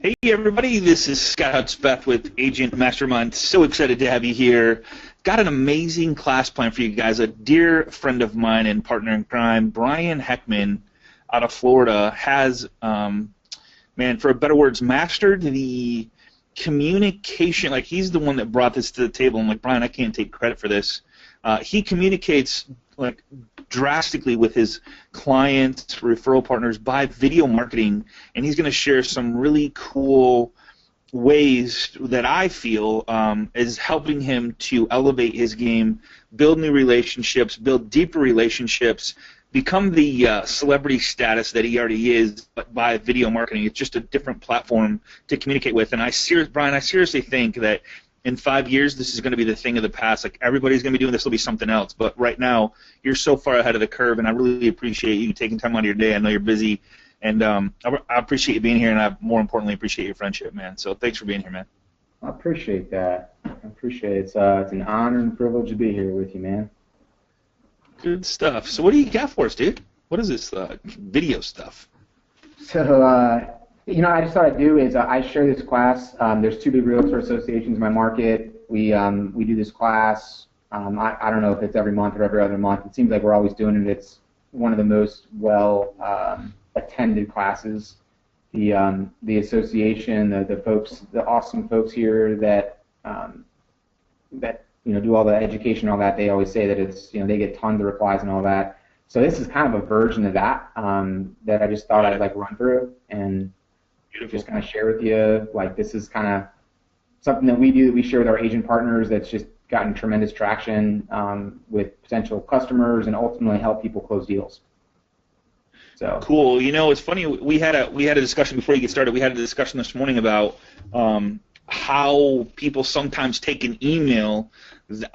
Hey everybody, this is Scott Hudspeth with Agent Mastermind. So excited to have you here. Got an amazing class plan for you guys. A dear friend of mine and partner in crime, Brian Heckman, out of Florida, has, for better words, mastered the communication. Like, he's the one that brought this to the table. I'm like, Brian, I can't take credit for this. He communicates like drastically with his clients, referral partners by video marketing, and he's going to share some really cool ways that I feel is helping him to elevate his game, build new relationships, build deeper relationships, become the celebrity status that he already is, but by video marketing. It's just a different platform to communicate with. And Brian, I seriously think that in 5 years, this is going to be the thing of the past. Like, everybody's going to be doing this. Will be something else. But right now, you're so far ahead of the curve, and I really appreciate you taking time out of your day. I know you're busy, and I appreciate you being here, and I more importantly appreciate your friendship, man. So thanks for being here, man. I appreciate that. I appreciate it. It's an honor and privilege to be here with you, man. Good stuff. So what do you got for us, dude? What is this video stuff? So, I just thought I'd do is I share this class. There's two big realtor associations in my market. We do this class. I don't know if it's every month or every other month. It seems like we're always doing it. It's one of the most well attended classes. The association, the folks, the awesome folks here that do all the education and all that. They always say that it's they get tons of replies and all that. So this is kind of a version of that that I just thought I'd like run through and just kind of share with you. Like, this is kind of something that we do, that we share with our agent partners, that's just gotten tremendous traction with potential customers and ultimately help people close deals. So cool. It's funny. We had a discussion before you get started. We had a discussion this morning about how people sometimes take an email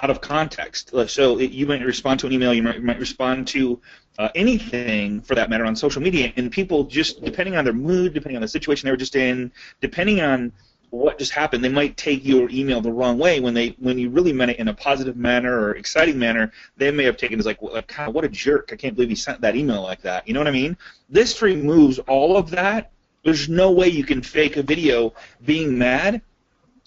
out of context. So you might respond to an email, you might respond to anything for that matter on social media, and people, just depending on their mood, depending on the situation they were just in, depending on what just happened, they might take your email the wrong way when you really meant it in a positive manner or exciting manner. They may have taken it as like what a jerk, I can't believe he sent that email like that. You know what I mean? This removes all of that. There's no way you can fake a video being mad.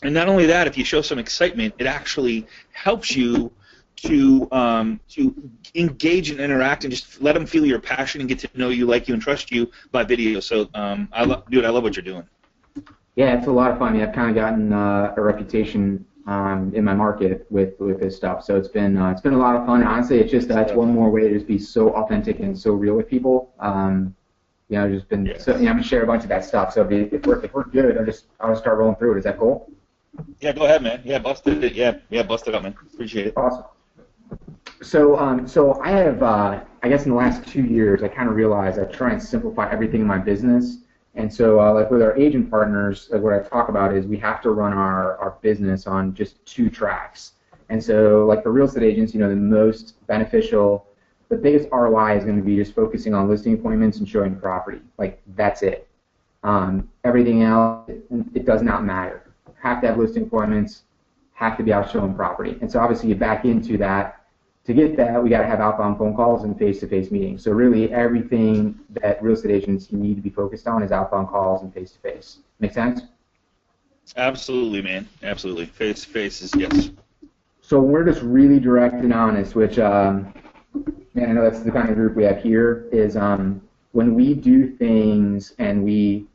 And not only that, if you show some excitement, it actually helps you to engage and interact and just let them feel your passion and get to know you, like you, and trust you by video. So, I love what you're doing. Yeah, it's a lot of fun. I've kind of gotten a reputation in my market with this stuff. So it's been a lot of fun. Honestly, it's one more way to just be so authentic and so real with people. I'm gonna share a bunch of that stuff. So if we're good, I'll just start rolling through it. Is that cool? Yeah, go ahead, man. Yeah, bust it. Yeah, bust it up, man. Appreciate it. Awesome. So I have, I guess in the last 2 years, I kind of realized I try and simplify everything in my business. And so, like with our agent partners, what I talk about is we have to run our business on just 2 tracks. And so, like for real estate agents, the most beneficial, the biggest ROI is going to be just focusing on listing appointments and showing property. Like, that's it. Everything else, it does not matter. Have to have listing appointments, have to be out showing property. And so obviously you back into that. To get that, we got to have outbound phone calls and face-to-face meetings. So really everything that real estate agents need to be focused on is outbound calls and face-to-face. Make sense? Absolutely, man. Absolutely. Face-to-face is yes. So we're just really direct and honest, which, I know that's the kind of group we have here, is when we do things and we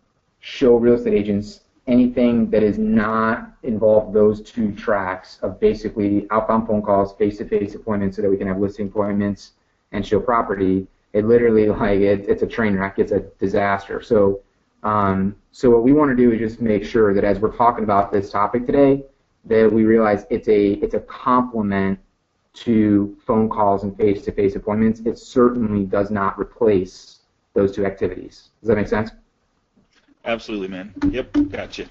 show real estate agents anything that is not involved those 2 tracks of basically outbound phone calls, face-to-face appointments so that we can have listing appointments and show property, it literally, it's a train wreck, it's a disaster. So what we want to do is just make sure that as we're talking about this topic today, that we realize it's a complement to phone calls and face-to-face appointments. It certainly does not replace those 2 activities. Does that make sense? Absolutely, man. Yep, gotcha.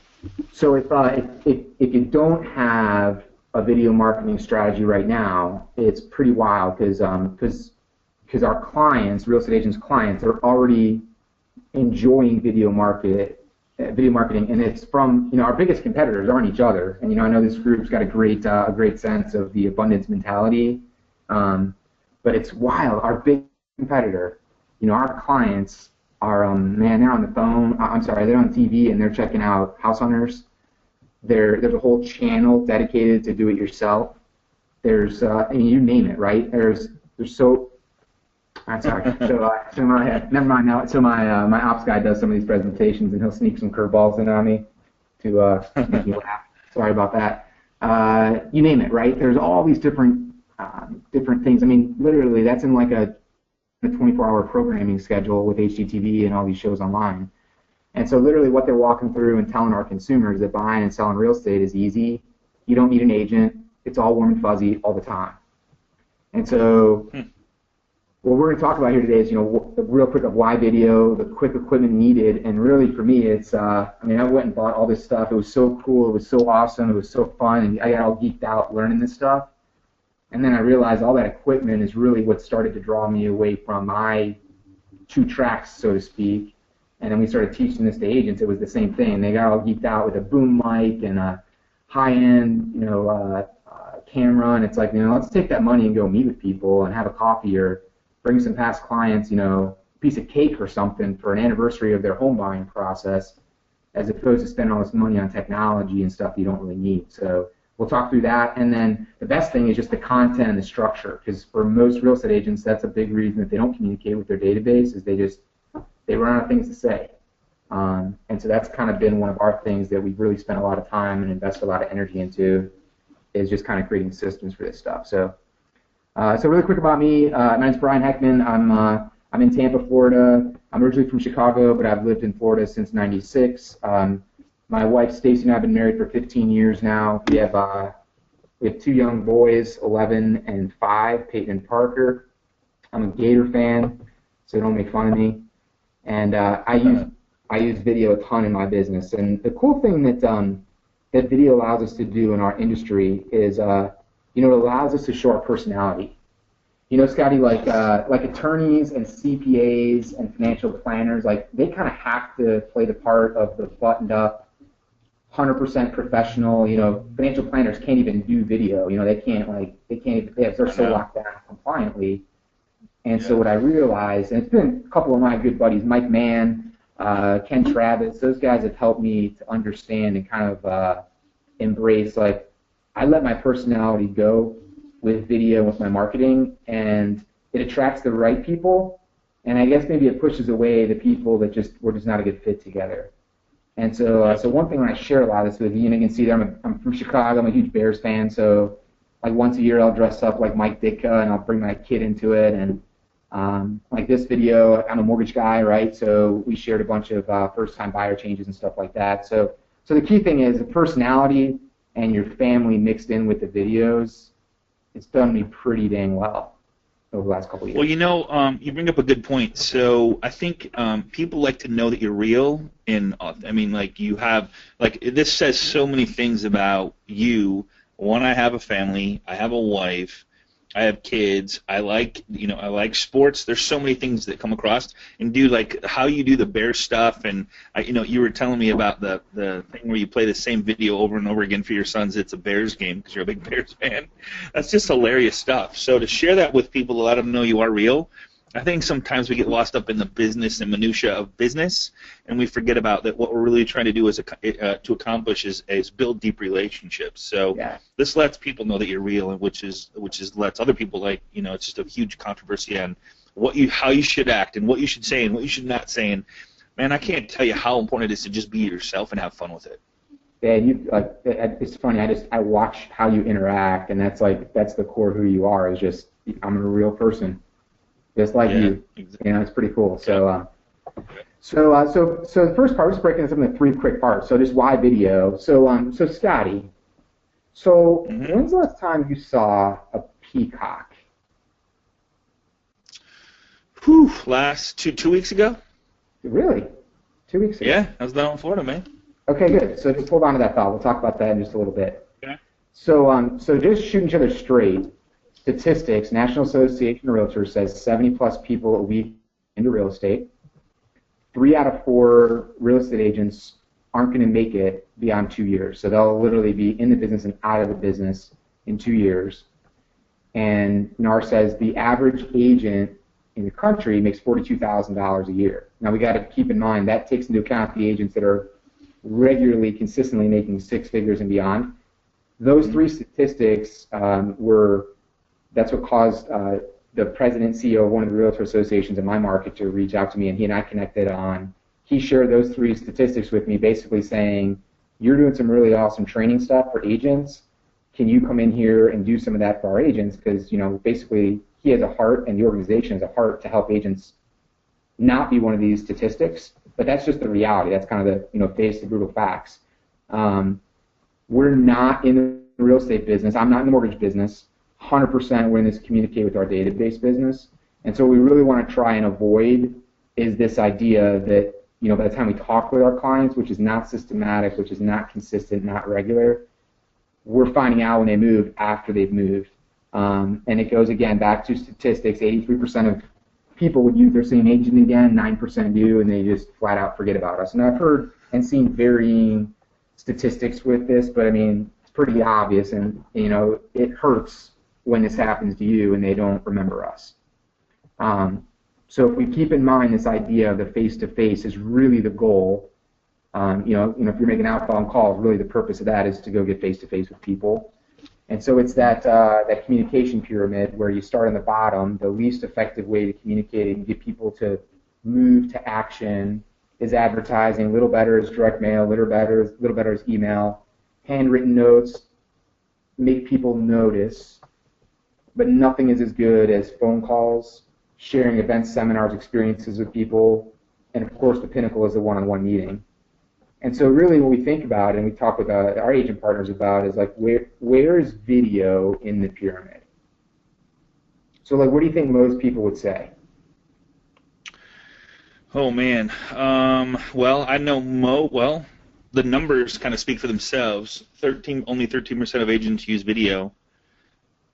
So if you don't have a video marketing strategy right now, it's pretty wild because our clients, real estate agents' clients, are already enjoying video marketing, and it's from our biggest competitors aren't each other. And I know this group's got a great sense of the abundance mentality, but it's wild. Our big competitor, our clients are man, they're on the phone. I'm sorry, they're on TV and they're checking out house hunters. There's a whole channel dedicated to do it yourself. There's I mean, you name it, right? There's so I'm sorry. So my never mind now. So my ops guy does some of these presentations and he'll sneak some curveballs in on me to make me laugh. Sorry about that. You name it, right? There's all these different things. I mean, literally, that's in like a 24-hour programming schedule with HGTV and all these shows online. And so literally what they're walking through and telling our consumers that buying and selling real estate is easy. You don't need an agent. It's all warm and fuzzy all the time. And so what we're going to talk about here today is, real quick of why video, the quick equipment needed, and really for me, it's, I went and bought all this stuff. It was so cool. It was so awesome. It was so fun, and I got all geeked out learning this stuff. And then I realized all that equipment is really what started to draw me away from my two tracks, so to speak. And then we started teaching this to agents. It was the same thing. They got all geeked out with a boom mic and a high-end, camera. And it's like, let's take that money and go meet with people and have a coffee or bring some past clients, a piece of cake or something for an anniversary of their home buying process, as opposed to spending all this money on technology and stuff you don't really need. So we'll talk through that. And then the best thing is just the content and the structure, because for most real estate agents, that's a big reason that they don't communicate with their database, is they run out of things to say. And so that's kind of been one of our things that we've really spent a lot of time and invested a lot of energy into, is just kind of creating systems for this stuff. So really quick about me. My name's Brian Heckman. I'm in Tampa, Florida. I'm originally from Chicago, but I've lived in Florida since '96. My wife Stacy and I have been married for 15 years now. We have two young boys, 11 and 5, Peyton and Parker. I'm a Gator fan, so don't make fun of me. And I use video a ton in my business. And the cool thing that video allows us to do in our industry is, it allows us to show our personality. Scotty, like attorneys and CPAs and financial planners, like they kind of have to play the part of the buttoned-up, 100% professional. Financial planners can't even do video. They're so locked down compliantly. And so what I realized, and it's been a couple of my good buddies, Mike Mann, Ken Travis, those guys have helped me to understand and kind of embrace, I let my personality go with video, with my marketing, and it attracts the right people, and I guess maybe it pushes away the people that were just not a good fit together. And so one thing when I share a lot of this with you can see that I'm from Chicago, I'm a huge Bears fan, so once a year I'll dress up like Mike Ditka and I'll bring my kid into it, and this video, I'm a mortgage guy, right, so we shared a bunch of first-time buyer changes and stuff like that. So the key thing is the personality and your family mixed in with the videos. It's done me pretty dang well over the last couple of years. Well, you bring up a good point. So I think people like to know that you're real, and you have, this says so many things about you. One, I have a family, I have a wife, I have kids, I like sports. There's so many things that come across, and how you do the bear stuff, and you were telling me about the thing where you play the same video over and over again for your sons. It's a Bears game because you're a big Bears fan. That's just hilarious stuff. So to share that with people, to let them know you are real, I think sometimes we get lost up in the business and minutia of business, and we forget about that. What we're really trying to do to accomplish is build deep relationships. So This lets people know that you're real, and which lets other people it's just a huge controversy on how you should act and what you should say and what you should not say. And man, I can't tell you how important it is to just be yourself and have fun with it. Yeah, it's funny. I watch how you interact, and that's the core of who you are. Is just I'm a real person. Just like you, exactly. It's pretty cool. So the first part, let's break into some of the 3 quick parts. So just why video. So Scotty, when's the last time you saw a peacock? Last two weeks ago. Really? 2 weeks ago? Yeah, I was down in Florida, man. Okay, good. So just hold on to that thought. We'll talk about that in just a little bit. Okay. So just shooting each other straight. Statistics, National Association of Realtors says 70+ people a week into real estate. 3 out of 4 real estate agents aren't going to make it beyond 2 years. So they'll literally be in the business and out of the business in 2 years. And NAR says the average agent in the country makes $42,000 a year. Now we got to keep in mind that takes into account the agents that are regularly, consistently making six figures and beyond. Those three statistics that's what caused the president and CEO of one of the realtor associations in my market to reach out to me, and he and I connected on. He shared those three statistics with me, basically saying, "You're doing some really awesome training stuff for agents. Can you come in here and do some of that for our agents?" Because basically he has a heart, and the organization has a heart to help agents not be one of these statistics. But that's just the reality. That's kind of the face the brutal facts. We're not in the real estate business. I'm not in the mortgage business. 100% we're in this communicate with our database business. And so what we really want to try and avoid is this idea that, by the time we talk with our clients, which is not systematic, which is not consistent, not regular, we're finding out when they move after they've moved. And it goes, again, back to statistics. 83% of people would use their same agent again, 9% do, and they just flat out forget about us. And I've heard and seen varying statistics with this, but I mean, it's pretty obvious, and it hurts when this happens to you and they don't remember us. So if we keep in mind this idea of the face-to-face is really the goal, if you're making outbound calls, really the purpose of that is to go get face-to-face with people. And so it's that communication pyramid where you start on the bottom. The least effective way to communicate and get people to move to action is advertising. A little better is direct mail. A little better is email. Handwritten notes make people notice, but nothing is as good as phone calls, sharing events, seminars, experiences with people, and of course the pinnacle is the one-on-one meeting. And so really what we think about and we talk with our agent partners about is like where is video in the pyramid? So like what do you think most people would say? Oh man, well I know the numbers kind of speak for themselves. Only 13% of agents use video.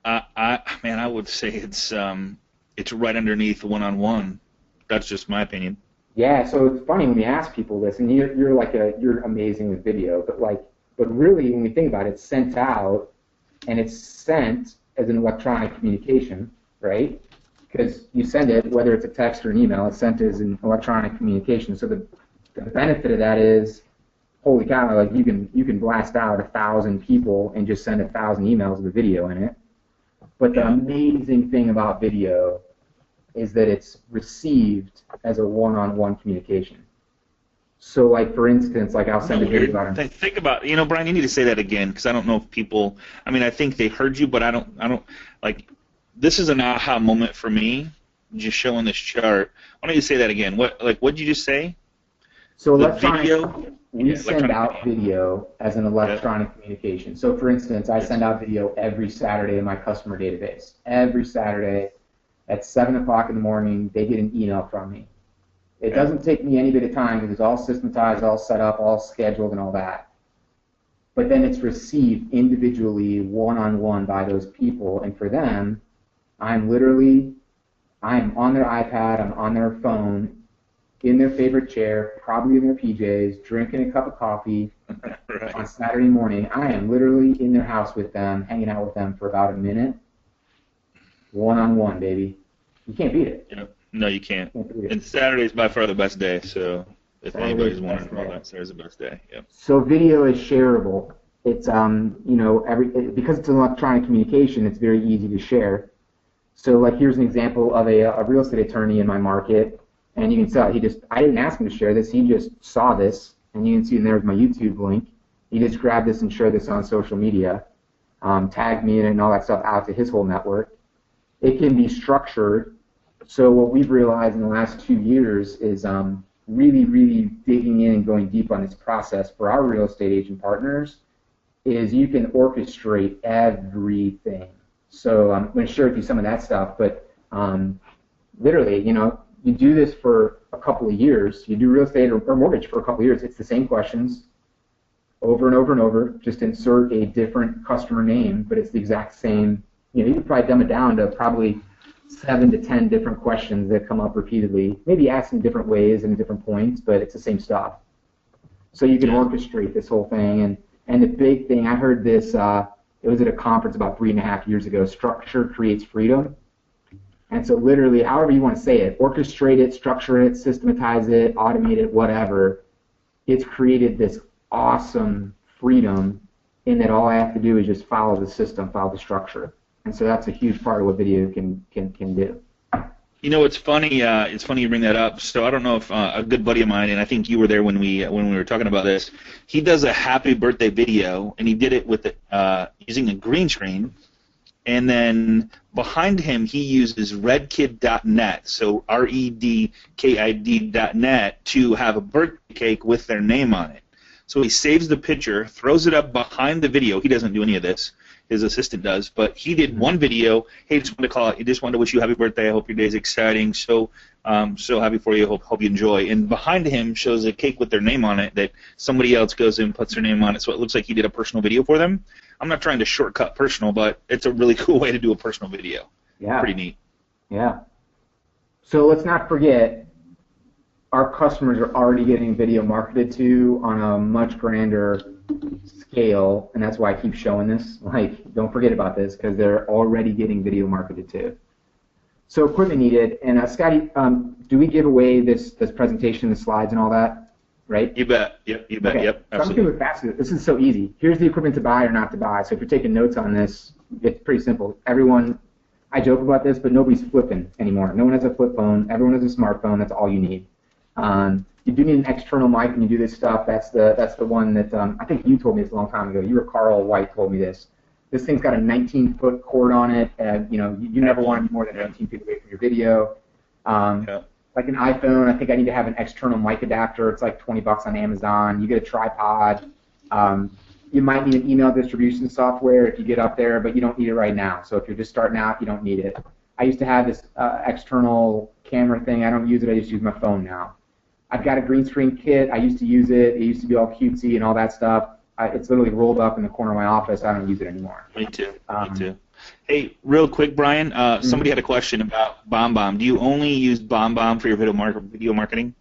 I would say it's right underneath one-on-one. That's just my opinion. Yeah, so it's funny when we ask people this, and you're amazing with video, but really when we think about it, it's sent out, and it's sent as an electronic communication, right? Because you send it, whether it's a text or an email, it's sent as an electronic communication. So the benefit of that is, holy cow, like you can blast out 1,000 people and just send 1,000 emails with video in it. But the amazing thing about video is that it's received as a one-on-one communication. So, like for instance, like I'll send a video about it. Think about, Brian, you need to say that again because I don't know if people. I mean, I think they heard you, but I don't like. This is an aha moment for me. Just showing this chart. Why don't you say that again? What did you just say? So we send out video as an electronic communication. So, for instance, I send out video every Saturday in my customer database. Every Saturday at 7 o'clock in the morning, they get an email from me. It doesn't take me any bit of time because it's all systematized, all set up, all scheduled, and all that. But then it's received individually, one-on-one by those people, and for them, I'm on their iPad, I'm on their phone, in their favorite chair, probably in their PJs, drinking a cup of coffee right. On Saturday morning. I am literally in their house with them, hanging out with them for about a minute. One-on-one, baby. You can't beat it. Yeah. No, you can't. And Saturday is by far the best day, so if anybody's wondering about that, Saturday's the best day. Yep. So video is shareable. It's because it's an electronic communication, it's very easy to share. So like here's an example of a real estate attorney in my market. And you can see I didn't ask him to share this. He just saw this, and you can see there's my YouTube link. He just grabbed this and shared this on social media, tagged me in it and all that stuff out to his whole network. It can be structured. So what we've realized in the last 2 years is really, really digging in and going deep on this process for our real estate agent partners is you can orchestrate everything. So I'm going to share with you some of that stuff, but literally, you do this for a couple of years. You do real estate or mortgage for a couple of years. It's the same questions over and over and over. Just insert a different customer name, but it's the exact same. You could probably dumb it down to probably 7 to 10 different questions that come up repeatedly. Maybe asked in different ways and different points, but it's the same stuff. So you can orchestrate this whole thing. And the big thing, I heard this, it was at a conference about 3.5 years ago, structure creates freedom. And so literally, however you want to say it, orchestrate it, structure it, systematize it, automate it, whatever, it's created this awesome freedom in that all I have to do is just follow the system, follow the structure. And so that's a huge part of what video can do. You know, it's funny. It's funny you bring that up. So I don't know if a good buddy of mine, and I think you were there when we were talking about this. He does a happy birthday video, and he did it with using a green screen, and then behind him he uses redkid.net, so redkid.net, to have a birthday cake with their name on it. So he saves the picture, throws it up behind the video. He doesn't do any of this. His assistant does, but he did one video. Hey, just wanted to call it. Just wanted to wish you a happy birthday. I hope your day is exciting. So happy for you. Hope you enjoy. And behind him shows a cake with their name on it that somebody else goes and puts their name on it. So it looks like he did a personal video for them. I'm not trying to shortcut personal, but it's a really cool way to do a personal video. Yeah. Pretty neat. Yeah. So let's not forget, our customers are already getting video marketed to on a much grander scale, and that's why I keep showing this. Like, don't forget about this, because they're already getting video marketed to. So equipment needed, and Scotty, do we give away this presentation, the slides and all that, right? You bet. Yep, you bet. Okay. Yep, So I'm going to do it fast. This is so easy. Here's the equipment to buy or not to buy. So if you're taking notes on this, it's pretty simple. Everyone, I joke about this, but nobody's flipping anymore. No one has a flip phone. Everyone has a smartphone. That's all you need. You do need an external mic when you do this stuff. That's the one that I think you told me this a long time ago. You or Carl White told me this. This thing's got a 19-foot cord on it. You never want to be more than 19 feet away from your video. Like an iPhone, I think I need to have an external mic adapter. It's like $20 on Amazon. You get a tripod. You might need an email distribution software if you get up there, but you don't need it right now. So if you're just starting out, you don't need it. I used to have this external camera thing. I don't use it. I just use my phone now. I've got a green screen kit. I used to use it. It used to be all cutesy and all that stuff. It's literally rolled up in the corner of my office. I don't use it anymore. Me too. Me too. Hey, real quick, Brian. Somebody had a question about BombBomb. Do you only use BombBomb for your video marketing?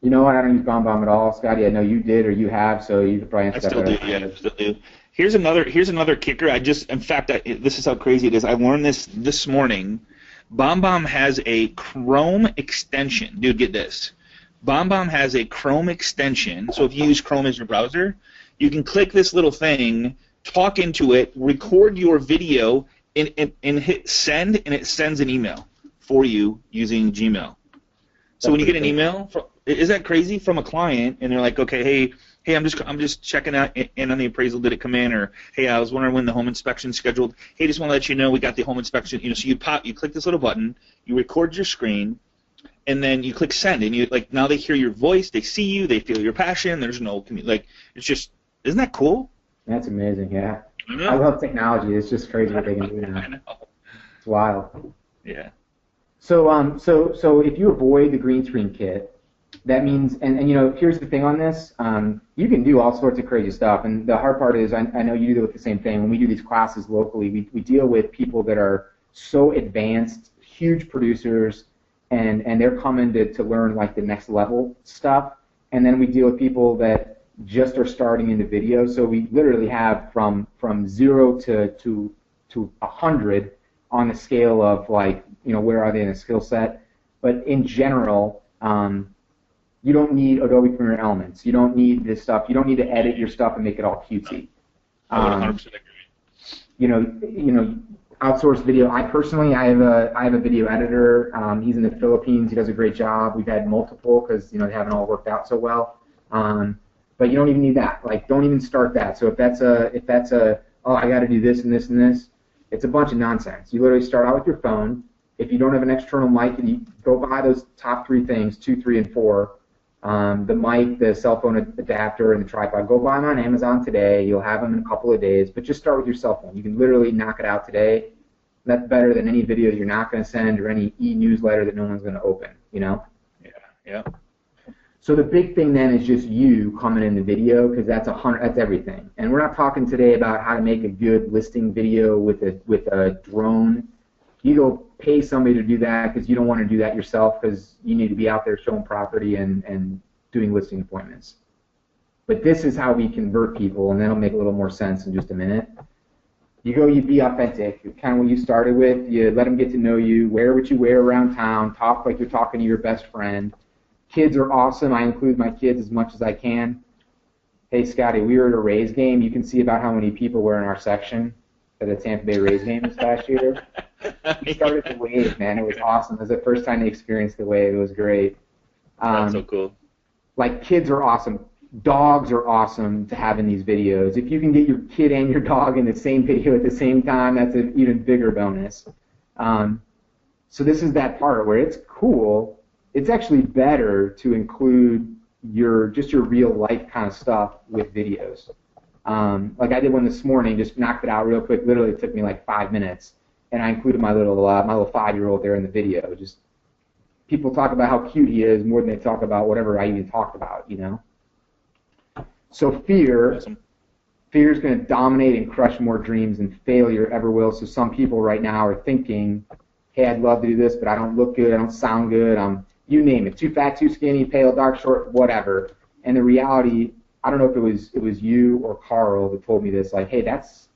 You know what? I don't use BombBomb at all, Scotty. I know you did or you have, so you could probably answer that better. I still do. Here's another kicker. This is how crazy it is. I learned this morning. BombBomb has a Chrome extension. Dude, get this. BombBomb has a Chrome extension, so if you use Chrome as your browser, you can click this little thing, talk into it, record your video, and hit send, and it sends an email for you using Gmail. So when you get an email, is that crazy, from a client, and they're like, okay, hey, I'm just checking out in on the appraisal, did it come in, or hey, I was wondering when the home inspection's scheduled. Hey, just want to let you know we got the home inspection. So you click this little button, you record your screen, and then you click send, and now they hear your voice, they see you, they feel your passion. There's no it's just, isn't that cool? That's amazing. Yeah. I love technology. It's just crazy what they can do now. I know. It's wild. Yeah. So so if you avoid the green screen kit, that means, and here's the thing on this, you can do all sorts of crazy stuff, and the hard part is, I know you do the same thing. When we do these classes locally, we deal with people that are so advanced, huge producers, and they're coming to learn like the next level stuff, and then we deal with people that just are starting into video. So we literally have from 0 to 100 on the scale of where are they in a skill set. But in general, you don't need Adobe Premiere Elements. You don't need this stuff. You don't need to edit your stuff and make it all cutesy. I would 100% agree. Outsource video. I have a video editor. He's in the Philippines. He does a great job. We've had multiple because they haven't all worked out so well. But you don't even need that. Don't even start that. So if that's a I got to do this and this and this, it's a bunch of nonsense. You literally start out with your phone. If you don't have an external mic, you go buy those top 3 things, 2, 3, and 4. The mic, the cell phone adapter, and the tripod. Go buy them on Amazon today. You'll have them in a couple of days. But just start with your cell phone. You can literally knock it out today. That's better than any videos you're not going to send or any e-newsletter that no one's going to open. Yeah. So the big thing then is just you coming in the video, because that's everything. And we're not talking today about how to make a good listing video with a drone. You go pay somebody to do that because you don't want to do that yourself, because you need to be out there showing property and doing listing appointments. But this is how we convert people, and that'll make a little more sense in just a minute. You go, you be authentic. Kind of what you started with. You let them get to know you. Wear what you wear around town. Talk like you're talking to your best friend. Kids are awesome. I include my kids as much as I can. Hey, Scotty, we were at a Rays game. You can see about how many people were in our section at the Tampa Bay Rays game this past year. We started the wave, man. It was awesome. It was the first time they experienced the wave. It was great. That's so cool. Like, kids are awesome. Dogs are awesome to have in these videos. If you can get your kid and your dog in the same video at the same time, that's an even bigger bonus. So this is that part where it's cool. It's actually better to include your real life kind of stuff with videos. Like I did one this morning, just knocked it out real quick. Literally, it took me like 5 minutes, and I included my little 5-year-old there in the video. Just people talk about how cute he is more than they talk about whatever I even talked about, you know. So fear is going to dominate and crush more dreams than failure ever will. So some people right now are thinking, hey, I'd love to do this, but I don't look good, I don't sound good, you name it, too fat, too skinny, pale, dark, short, whatever. And the reality, I don't know if it was you or Carl that told me this, like, hey, that's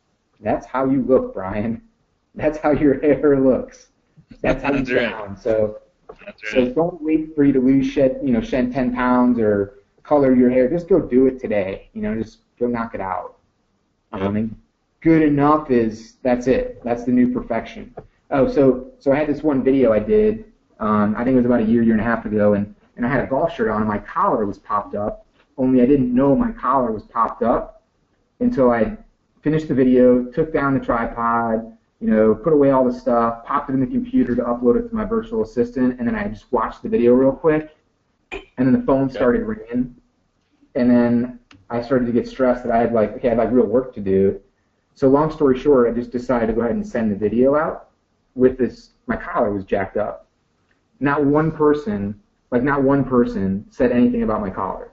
how you look, Brian. That's how your hair looks. That's how you sound. Right. So don't wait for you to lose shed 10 pounds or color your hair. Just go do it today. Just go knock it out. And good enough that's it. That's the new perfection. Oh, so I had this one video I did. I think it was about a year and a half ago, and I had a golf shirt on, and my collar was popped up. Only I didn't know my collar was popped up until I finished the video, took down the tripod, put away all the stuff, popped it in the computer to upload it to my virtual assistant, and then I just watched the video real quick, and then the phone started ringing, and then I started to get stressed that I had real work to do. So long story short, I just decided to go ahead and send the video out with this. My collar was jacked up. Not one person said anything about my collar.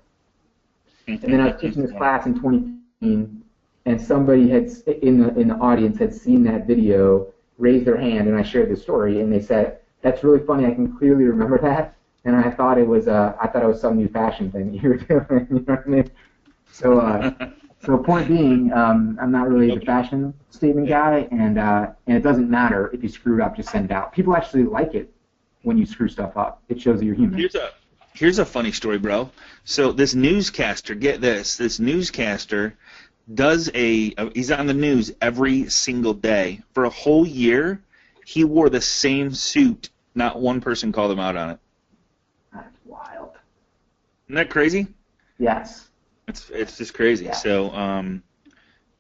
And then I was teaching this class in 2015, and somebody in the audience had seen that video, raised their hand, and I shared the story, and they said, "That's really funny. I can clearly remember that." And I thought it was some new fashion thing that you were doing. You know what I mean? So point being, I'm not really the fashion statement guy, and it doesn't matter if you screwed up. Just send it out. People actually like it when you screw stuff up. It shows that you're human. Here's a funny story, bro. So this newscaster, get this. This newscaster does he's on the news every single day. For a whole year, he wore the same suit. Not one person called him out on it. That's wild. Isn't that crazy? Yes. It's just crazy. Yeah. So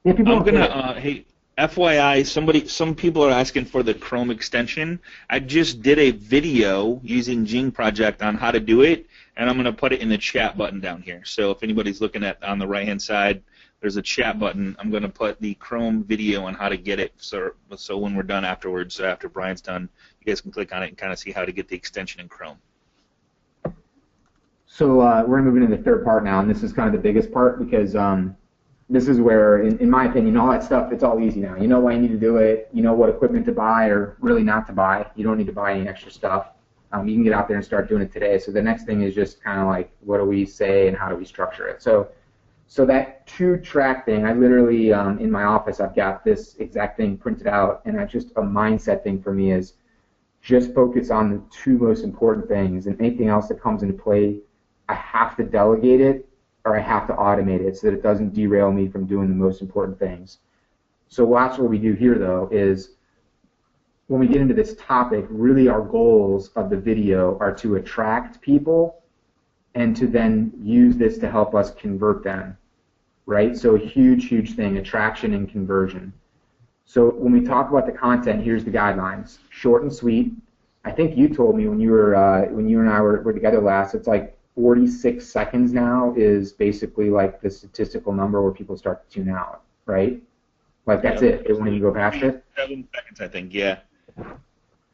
yeah, people I'm gonna hey, FYI, some people are asking for the Chrome extension. I just did a video using Gene Project on how to do it, and I'm gonna put it in the chat button down here. So if anybody's looking at on the right-hand side, there's a chat button. I'm gonna put the Chrome video on how to get it. So when we're done afterwards, after Brian's done, you guys can click on it and kind of see how to get the extension in Chrome. So we're going to move into the third part now, and this is kind of the biggest part because this is where, in my opinion, all that stuff, it's all easy now. You know why you need to do it. You know what equipment to buy or really not to buy. You don't need to buy any extra stuff. You can get out there and start doing it today. So the next thing is just kind of like, what do we say and how do we structure it? So that 2-track thing, I literally, in my office, I've got this exact thing printed out, and that's just a mindset thing for me is just focus on the 2 most important things, and anything else that comes into play, I have to delegate it or I have to automate it so that it doesn't derail me from doing the most important things. So that's what we do here, though, is when we get into this topic, really our goals of the video are to attract people and to then use this to help us convert them, right? So a huge, huge thing, attraction and conversion. So when we talk about the content, here's the guidelines. Short and sweet. I think you told me when you and I were together last, it's like 46 seconds now is basically like the statistical number where people start to tune out, right? Like that's it. They won't even go past it. 7 seconds, I think. Yeah.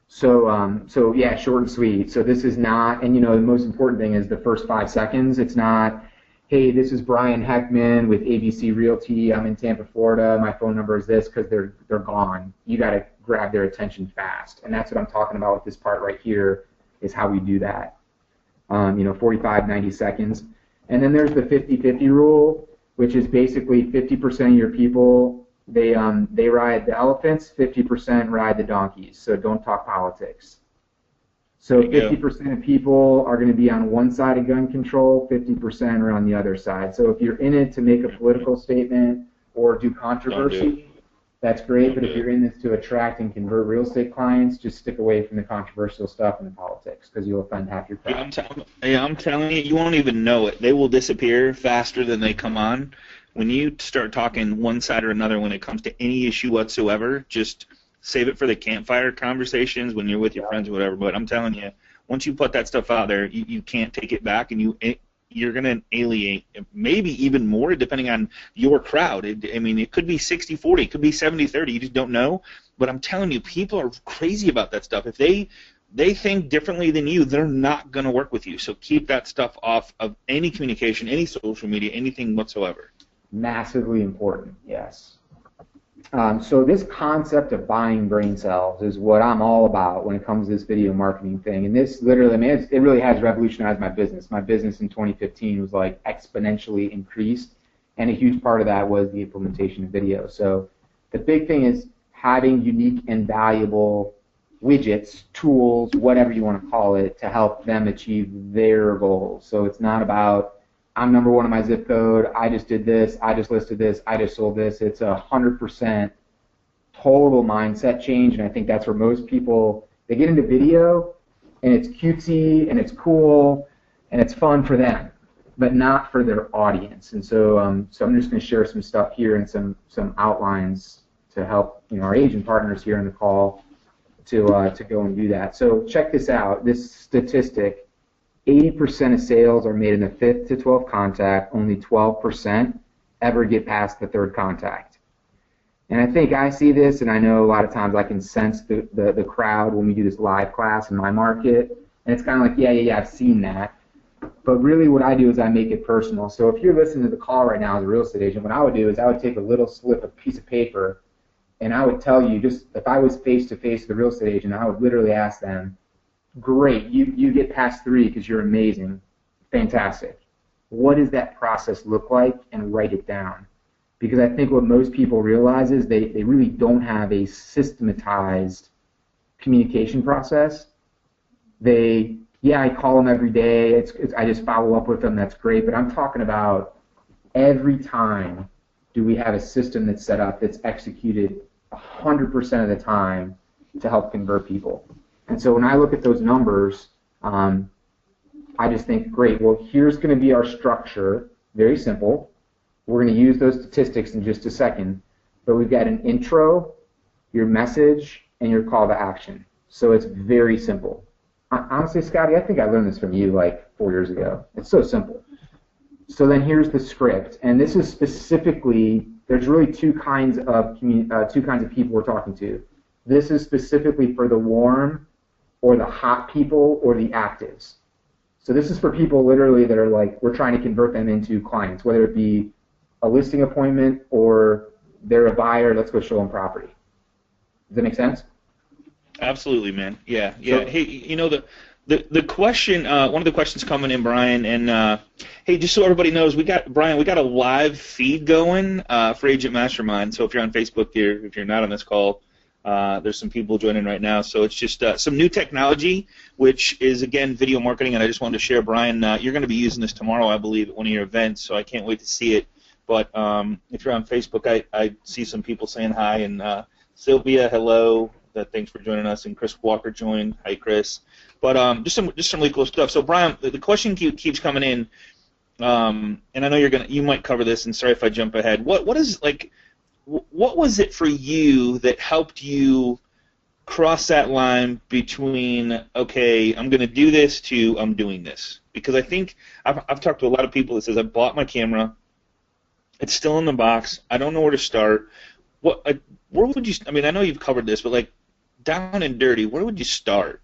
So yeah, short and sweet. So this is not, and the most important thing is the first 5 seconds. It's not, hey, this is Brian Heckman with ABC Realty. I'm in Tampa, Florida. My phone number is this, because they're gone. You got to grab their attention fast, and that's what I'm talking about with this part right here. Is how we do that. 45, 90 seconds. And then there's the 50-50 rule, which is basically 50% of your people They ride the elephants, 50% ride the donkeys. So don't talk politics. So 50% of people are going to be on one side of gun control, 50% are on the other side. So if you're in it to make a political statement or do controversy, that's great. But if you're in this to attract and convert real estate clients, just stick away from the controversial stuff and the politics because you'll offend half your crowd. I'm telling you, you won't even know it. They will disappear faster than they come on. When you start talking one side or another when it comes to any issue whatsoever, just save it for the campfire conversations when you're with your friends or whatever. But I'm telling you, once you put that stuff out there, you can't take it back, and you're going to alienate maybe even more depending on your crowd. I mean, it could be 60-40, it could be 70-30. You just don't know. But I'm telling you, people are crazy about that stuff. If they think differently than you, they're not going to work with you. So keep that stuff off of any communication, any social media, anything whatsoever. Massively important, yes. So this concept of buying brain cells is what I'm all about when it comes to this video marketing thing. And this literally, I mean, it really has revolutionized my business. My business in 2015 was like exponentially increased, and a huge part of that was the implementation of video. So the big thing is having unique and valuable widgets, tools, whatever you want to call it, to help them achieve their goals. So it's not about I'm number one in my zip code, I just did this, I just listed this, I just sold this. It's 100% total mindset change, and I think that's where most people, they get into video, and it's cutesy, and it's cool, and it's fun for them, but not for their audience. And so, so I'm just going to share some stuff here and some outlines to help our agent partners here on the call to go and do that. So check this out, this statistic. 80% of sales are made in the 5th to 12th contact. Only 12% ever get past the 3rd contact. And I think I see this, and I know a lot of times I can sense the crowd when we do this live class in my market. And it's kind of like, yeah, I've seen that. But really what I do is I make it personal. So if you're listening to the call right now as a real estate agent, what I would do is I would take a little slip, a piece of paper, and I would tell you, just if I was face-to-face with a real estate agent, I would literally ask them, great, you get past 3 because you're amazing, fantastic. What does that process look like? And write it down. Because I think what most people realize is they really don't have a systematized communication process. I call them every day, I just follow up with them, that's great, but I'm talking about every time do we have a system that's set up that's executed 100% of the time to help convert people. And so when I look at those numbers, I just think, great, well, here's going to be our structure, very simple. We're going to use those statistics in just a second, but we've got an intro, your message, and your call to action. So it's very simple. Honestly, Scotty, I think I learned this from you like 4 years ago. It's so simple. So then here's the script, and this is specifically, there's really two kinds of people we're talking to. This is specifically for the warm, or the hot people, or the actives. So this is for people literally that are like, we're trying to convert them into clients, whether it be a listing appointment or they're a buyer, let's go show them property. Does that make sense? Absolutely, man. Yeah. Hey, the question, one of the questions coming in, Brian, and hey, just so everybody knows, we got a live feed going for Agent Mastermind. So if you're on Facebook here, if you're not on this call, there's some people joining right now. So it's just some new technology, which is, again, video marketing, and I just wanted to share, Brian, you're going to be using this tomorrow, I believe, at one of your events, so I can't wait to see it. But if you're on Facebook, I see some people saying hi, and Sylvia, hello, thanks for joining us, and Chris Walker joined. Hi, Chris. But just some really cool stuff. So, Brian, the question keeps coming in, and I know you might cover this, and sorry if I jump ahead. What was it for you that helped you cross that line between, okay, I'm going to do this, to I'm doing this? Because I think I've talked to a lot of people that says, I bought my camera, it's still in the box, I don't know where to start. Where would you, I mean, I know you've covered this, but like down and dirty, where would you start?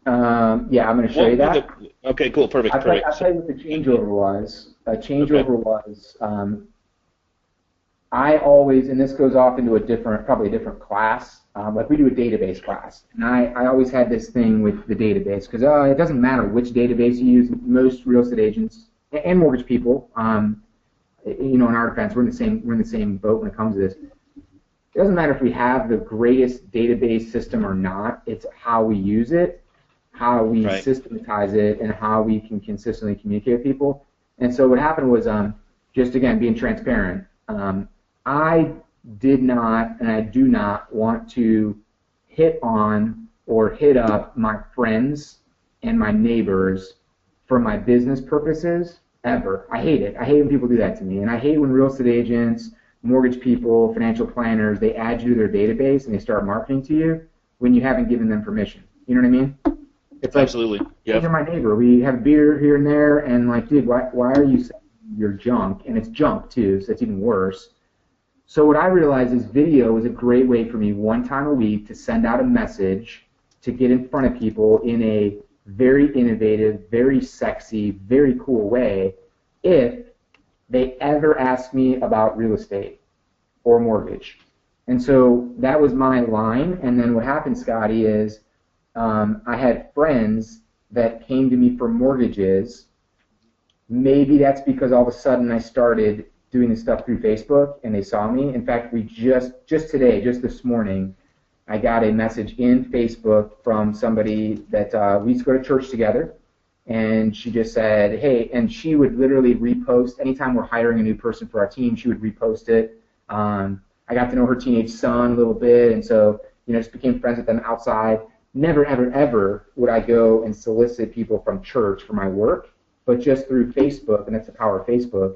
Yeah, I'm going to show you that. Okay, cool, perfect. I'll tell you what the changeover was. Was, I always, and this goes off into probably a different class, like we do a database class, and I always had this thing with the database, because it doesn't matter which database you use. Most real estate agents and mortgage people in our defense, we're in the same boat when it comes to this. It doesn't matter if we have the greatest database system or not. It's how we use it, how we Right. systematize it, and how we can consistently communicate with people. And so what happened was, just again being transparent. I did not, and I do not want to hit on or hit up my friends and my neighbors for my business purposes ever. I hate it. I hate when people do that to me, and I hate when real estate agents, mortgage people, financial planners, they add you to their database and they start marketing to you when you haven't given them permission. You know what I mean? It's like, Absolutely. you're Yep. my neighbor. We have beer here and there, and like, dude, why are you saying you're junk? And it's junk too, so it's even worse. So what I realized is video is a great way for me one time a week to send out a message to get in front of people in a very innovative, very sexy, very cool way if they ever ask me about real estate or mortgage. And so that was my line. And then what happened, Scotty, is I had friends that came to me for mortgages. Maybe that's because all of a sudden I started doing this stuff through Facebook and they saw me. In fact, we just today, just this morning, I got a message in Facebook from somebody that we used to go to church together, and she just said, hey, and she would literally repost anytime we're hiring a new person for our team, she would repost it. I got to know her teenage son a little bit, and so just became friends with them outside. Never, ever, ever would I go and solicit people from church for my work, but just through Facebook, and that's the power of Facebook,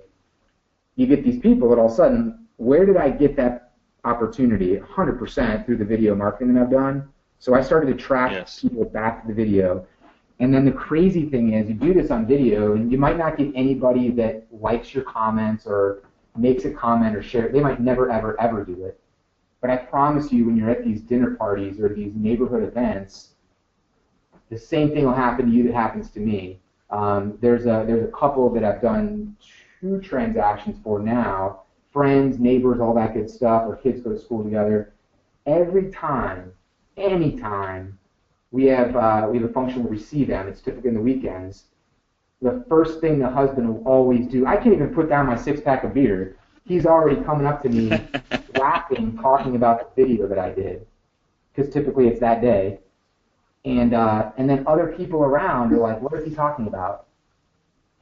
you get these people that all of a sudden, where did I get that opportunity? 100% through the video marketing that I've done. So I started to track Yes. people back to the video. And then the crazy thing is, you do this on video, and you might not get anybody that likes your comments or makes a comment or share it. They might never, ever, ever do it. But I promise you, when you're at these dinner parties or these neighborhood events, the same thing will happen to you that happens to me. There's a couple that I've done 2 transactions for now, friends, neighbors, all that good stuff. Our kids go to school together. Every time, anytime we have a function where we see them, it's typically in the weekends, the first thing the husband will always do, I can't even put down my 6-pack of beer. He's already coming up to me, laughing, talking about the video that I did, because typically it's that day. And then other people around are like, what is he talking about?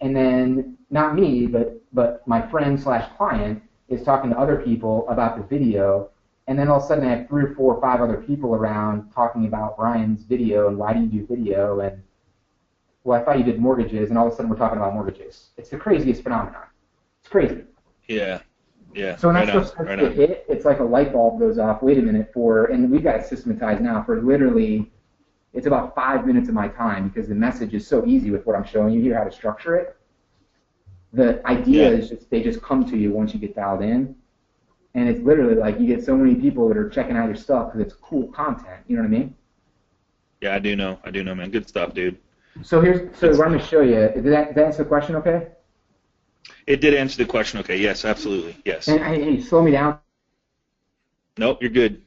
And then, not me, but my friend slash client is talking to other people about the video, and then all of a sudden I have 3 or 4 or 5 other people around talking about Brian's video and why do you do video, and well, I thought you did mortgages, and all of a sudden we're talking about mortgages. It's the craziest phenomenon. It's crazy. Yeah. Yeah. So when Right that on. stuff starts Right to on. hit, it's like a light bulb goes off. Wait a minute, and we've got it systematized now for literally, it's about 5 minutes of my time because the message is so easy with what I'm showing you here, how to structure it. The idea Yeah. is just they just come to you once you get dialed in, and it's literally like you get so many people that are checking out your stuff because it's cool content. You know what I mean? Yeah, I do know, man. Good stuff, dude. So what I'm going to show you. Did that answer the question? Okay. It did answer the question. Okay. Yes, absolutely. Yes. And hey, slow me down. Nope, you're good.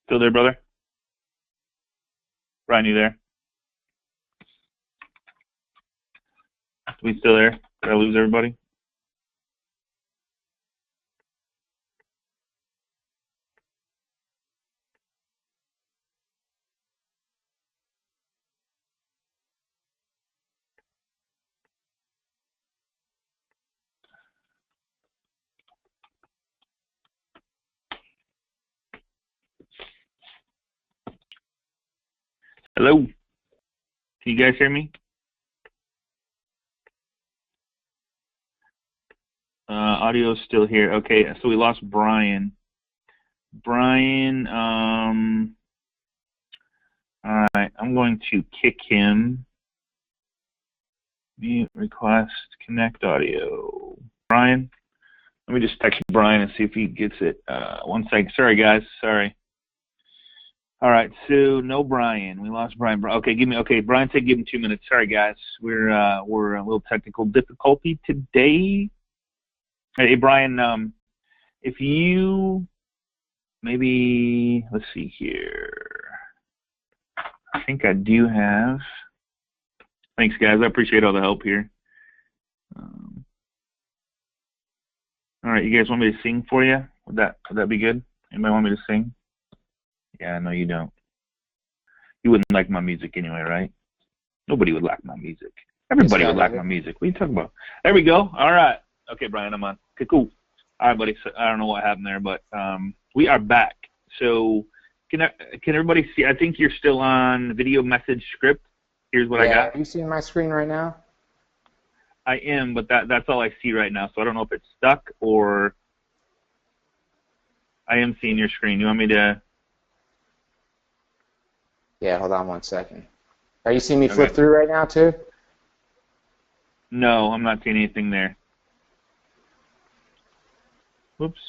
Still there, brother? Brian, you there? Are we still there? Did I lose everybody? Hello? Can you guys hear me? Audio's still here. Okay, so we lost Brian. Brian, all right, I'm going to kick him. Mute request, connect audio. Brian, let me just text Brian and see if he gets it. 1 second. Sorry, guys. Sorry. All right, so no Brian. We lost Brian. Okay, Brian said give him 2 minutes. Sorry, guys. We're a little technical difficulty today. Hey, Brian, if you maybe, let's see here. I think I do have. Thanks, guys. I appreciate all the help here. All right, you guys want me to sing for you? Would that be good? Anybody want me to sing? Yeah, no, you don't. You wouldn't like my music anyway, right? Nobody would like my music. Everybody would like my music. What are you talking about? There we go. All right. Okay, Brian, I'm on. Okay, cool. All right, buddy. So I don't know what happened there, but we are back. So can everybody see? I think you're still on video message script. Here's what I got. Are you seeing my screen right now? I am, but that's all I see right now. So I don't know if it's stuck or I am seeing your screen. You want me to? Yeah, hold on 1 second. Are you seeing me flip through right now too? No, I'm not seeing anything there. Whoops.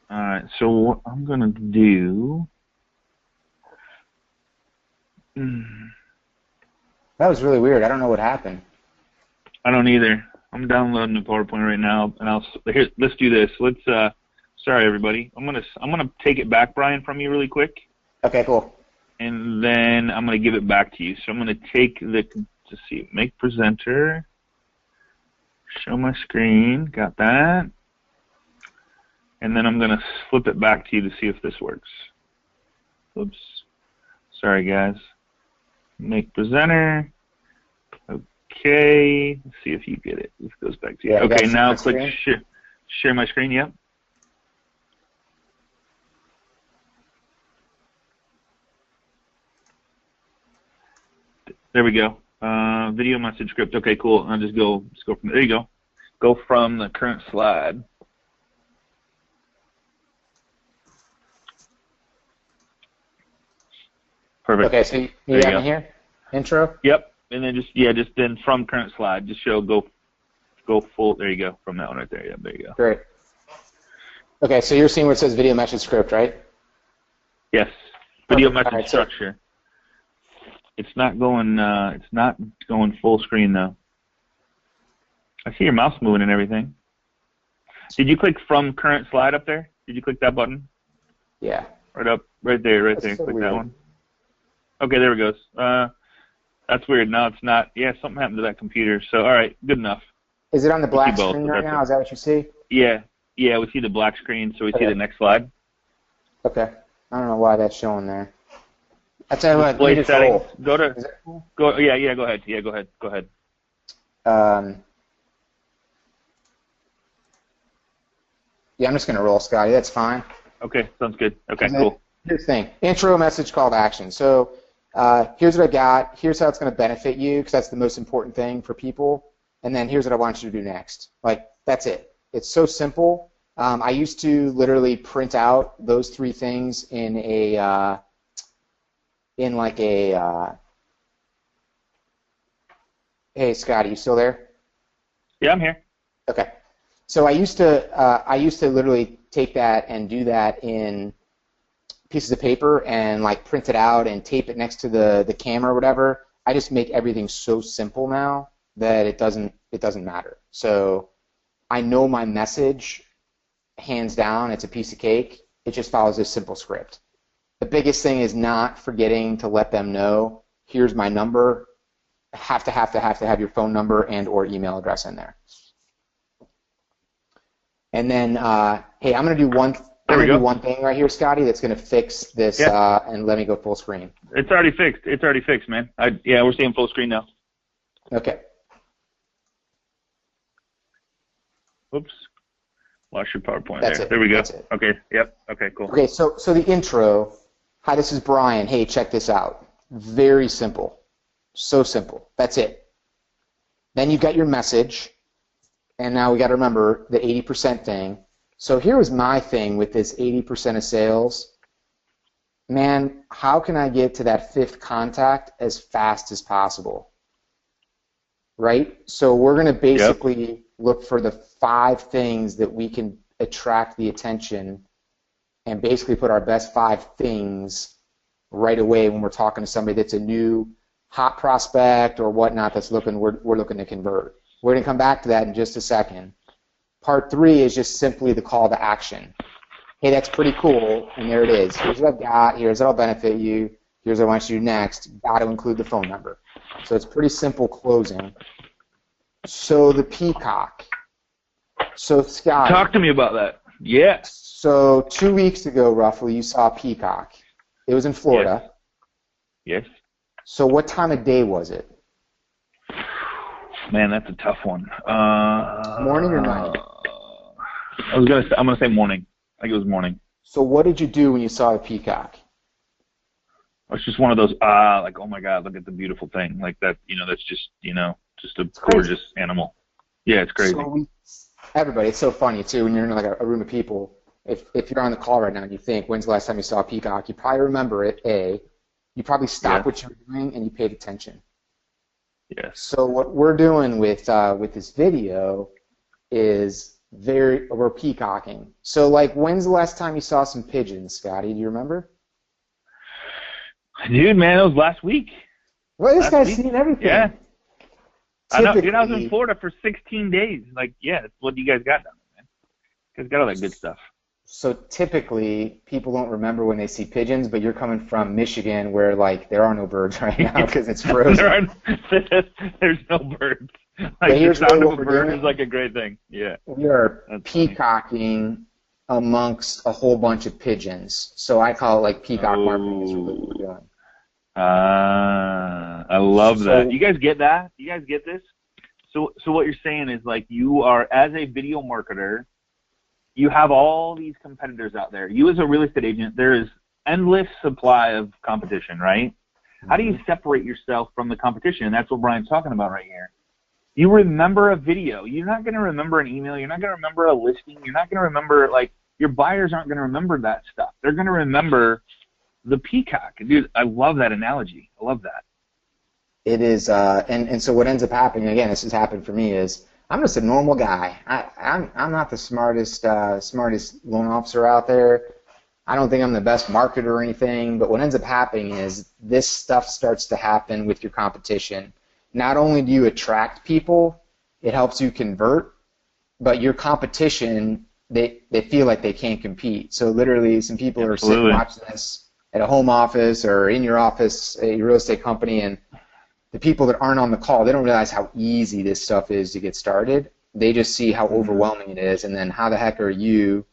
All right, so what I'm going to do... That was really weird. I don't know what happened. I don't either. I'm downloading the PowerPoint right now, and let's do this. Sorry, everybody. I'm gonna take it back, Brian, from you really quick. Okay, cool. And then I'm gonna give it back to you. So I'm gonna take make presenter, show my screen, got that, and then I'm gonna flip it back to you to see if this works. Oops. Sorry, guys. Make presenter. Okay. Let's see if you get it. This goes back to you. Yeah, okay, now click share my screen. Yep. There we go. Video message script. Okay, cool. I'll just go from there. You go. Go from the current slide. Perfect. Okay, so you got me here? Intro? Yep. And then just then from current slide, just go full. There you go. From that one right there. Yeah, there you go. Great. Okay, so you're seeing where it says video message script, right? Yes. Video Perfect. message structure. It's not going full screen though. I see your mouse moving and everything. Did you click from current slide up there? Did you click that button? Yeah. Right there. So click weird. that one. Okay, there it goes. That's weird. No, it's not. Yeah, something happened to that computer. So, all right, good enough. Is it on the black both, screen right now? Is that what you see? Yeah, we see the black screen, so we see the next slide. Okay. I don't know why that's showing there. I tell you what. Display settings. Go ahead. Yeah, go ahead. Go ahead. Yeah, I'm just gonna roll, Scotty. That's fine. Okay, sounds good. Okay, cool. Here's the thing. Intro, message, call to action. So here's what I got. Here's how it's going to benefit you, because that's the most important thing for people. And then here's what I want you to do next. Like, that's it. It's so simple. I used to literally print out those three things in Hey, Scotty, you still there? Yeah, I'm here. Okay. So I used to literally take that and do that in pieces of paper and like print it out and tape it next to the camera or whatever. I just make everything so simple now that it doesn't matter. So I know my message, hands down, it's a piece of cake. it just follows this simple script. The biggest thing is not forgetting to let them know, here's my number. Have to have your phone number and or email address in there. And then, hey, I'm going to do one thing right here, Scotty, that's going to fix this, and let me go full screen. It's already fixed. It's already fixed, man. Yeah, we're seeing full screen now. Okay. Oops. Lost your PowerPoint That's there. it. There we go. That's it. Okay. Yep. Okay, cool. Okay, so the intro. Hi, this is Brian. Hey, check this out. Very simple. So simple. That's it. Then you've got your message, and now we got to remember the 80% thing. So here was my thing with this 80% of sales. Man, how can I get to that 5th contact as fast as possible? Right? So we're going to basically look for the 5 things that we can attract the attention and basically put our best 5 things right away when we're talking to somebody that's a new hot prospect or whatnot that's we're looking to convert. We're going to come back to that in just a second. Part 3 is just simply the call to action. Hey, that's pretty cool, and there it is. Here's what I've got. Here's what I'll benefit you. Here's what I want you to do next. Got to include the phone number. So it's pretty simple closing. So the peacock. So Scott. Talk to me about that. Yeah. So 2 weeks ago, roughly, you saw a peacock. It was in Florida. Yes. So what time of day was it? Man, that's a tough one. Morning or night? I'm gonna say morning. I think it was morning. So what did you do when you saw the peacock? It's just one of those like, oh my God, look at the beautiful thing, like that. That's just just a gorgeous animal. Yeah, it's crazy. So everybody, it's so funny too when you're in like a room of people. If you're on the call right now and you think, when's the last time you saw a peacock? You probably remember it. You probably stopped what you were doing and you paid attention. Yes. So what we're doing with this video is we're peacocking. So like, when's the last time you saw some pigeons, Scotty? Do you remember? Dude, man, it was last week. Well, this guy's seen everything. Yeah. I know. Dude, I was in Florida for 16 days. Like, yeah, that's what you guys got down there, man. You guys got all that good stuff. So typically, people don't remember when they see pigeons, but you're coming from Michigan where, like, there are no birds right now because it's frozen. There's no birds. Like, the sound of a bird is like a great thing. Yeah. We are peacocking amongst a whole bunch of pigeons. So I call it, like, peacock marketing is really what we're doing. I love that. You guys get that? You guys get this? So what you're saying is, like, you are, as a video marketer, you have all these competitors out there. You as a real estate agent, there is endless supply of competition, right? Mm-hmm. How do you separate yourself from the competition? And that's what Brian's talking about right here. You remember a video. You're not going to remember an email. You're not going to remember a listing. You're not going to remember, like, your buyers aren't going to remember that stuff. They're going to remember the peacock. Dude, I love that analogy. I love that. It is, and so what ends up happening, again, this has happened for me, is I'm just a normal guy. I'm not the smartest loan officer out there. I don't think I'm the best marketer or anything, but what ends up happening is this stuff starts to happen with your competition. Not only do you attract people, it helps you convert, but your competition, they feel like they can't compete. So literally some people are sitting watching this at a home office or in your office at your real estate company, and the people that aren't on the call, they don't realize how easy this stuff is to get started. They just see how overwhelming it is, and then how the heck are you?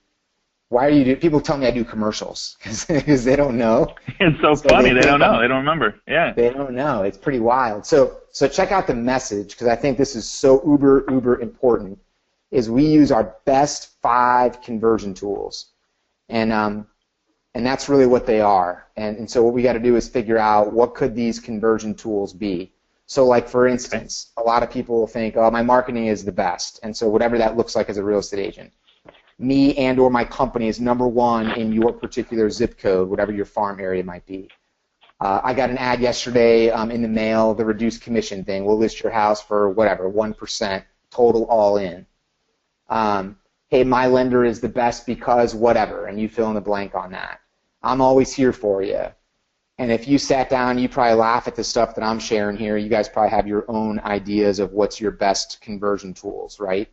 Why are you people tell me I do commercials because they don't know. It's so funny. They don't know. They don't remember. Yeah. They don't know. It's pretty wild. So check out the message, because I think this is so uber important, is we use our best 5 conversion tools. And that's really what they are. And so what we got to do is figure out what could these conversion tools be. So like, for instance, a lot of people will think, oh, my marketing is the best. And so whatever that looks like as a real estate agent. Me and or my company is #1 in your particular zip code, whatever your farm area might be. I got an ad yesterday in the mail, the reduced commission thing. We'll list your house for whatever, 1% total all in. Hey, my lender is the best because whatever, and you fill in the blank on that. I'm always here for you. And if you sat down, you probably laugh at the stuff that I'm sharing here. You guys probably have your own ideas of what's your best conversion tools, right?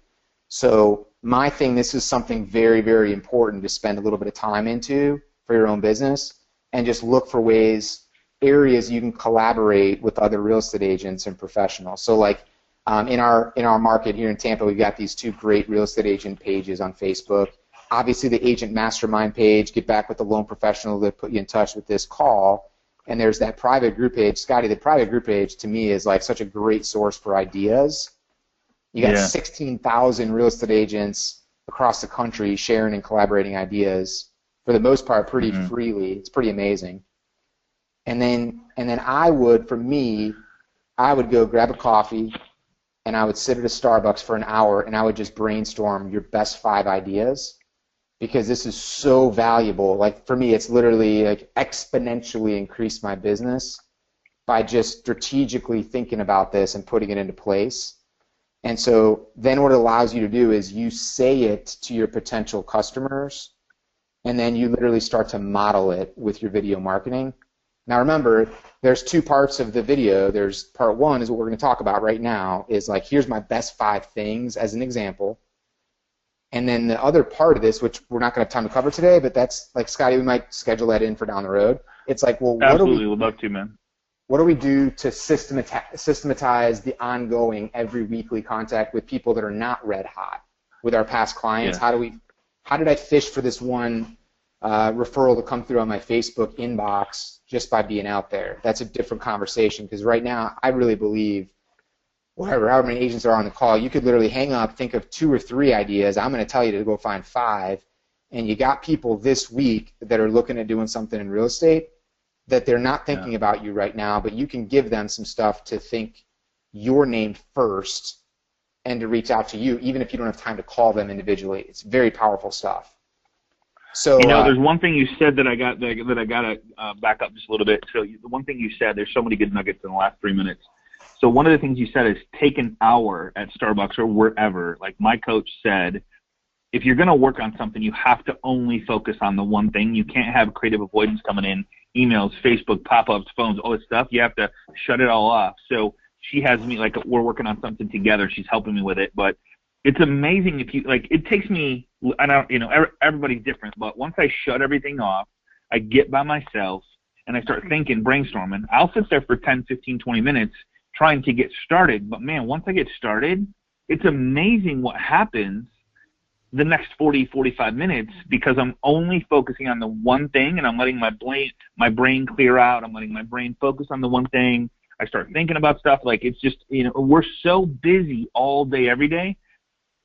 So my thing, this is something very, very important to spend a little bit of time into for your own business, and just look for ways, areas you can collaborate with other real estate agents and professionals. So like in our market here in Tampa, we've got these 2 great real estate agent pages on Facebook. Obviously the agent mastermind page, get back with the loan professional that put you in touch with this call. And there's that private group page. Scotty, the private group page to me is like such a great source for ideas. You got 16,000 real estate agents across the country sharing and collaborating ideas, for the most part pretty freely. It's pretty amazing. And then I would go grab a coffee, and I would sit at a Starbucks for an hour, and I would just brainstorm your best 5 ideas, because this is so valuable. Like for me, it's literally like exponentially increased my business by just strategically thinking about this and putting it into place. And so then what it allows you to do is you say it to your potential customers, and then you literally start to model it with your video marketing. Now remember, there's 2 parts of the video. There's part 1 is what we're going to talk about right now, is like, here's my best 5 things as an example. And then the other part of this, which we're not going to have time to cover today, but that's like, Scotty, we might schedule that in for down the road. It's like, well, absolutely, would love to, man. What do we do to systematize the ongoing every weekly contact with people that are not red hot, with our past clients? Yeah. How did I fish for this one referral to come through on my Facebook inbox just by being out there? That's a different conversation, because right now I really believe, however many agents are on the call, you could literally hang up, think of 2 or 3 ideas. I'm going to tell you to go find 5, and you got people this week that are looking at doing something in real estate that they're not thinking about you right now, but you can give them some stuff to think your name first and to reach out to you, even if you don't have time to call them individually. It's very powerful stuff. So there's one thing you said that I got to back up just a little bit. So the one thing you said, there's so many good nuggets in the last 3 minutes. So one of the things you said is take an hour at Starbucks or wherever. Like my coach said, if you're going to work on something, you have to only focus on the one thing. You can't have creative avoidance coming in, emails, Facebook, pop-ups, phones, all this stuff. You have to shut it all off. So she has me, like, we're working on something together. She's helping me with it. But it's amazing if you, like, it takes me, I don't, everybody's different. But once I shut everything off, I get by myself and I start thinking, brainstorming. I'll sit there for 10, 15, 20 minutes trying to get started. But, man, once I get started, it's amazing what happens the next 40, 45 minutes, because I'm only focusing on the one thing, and I'm letting my brain clear out. I'm letting my brain focus on the one thing. I start thinking about stuff. Like, it's just, we're so busy all day, every day.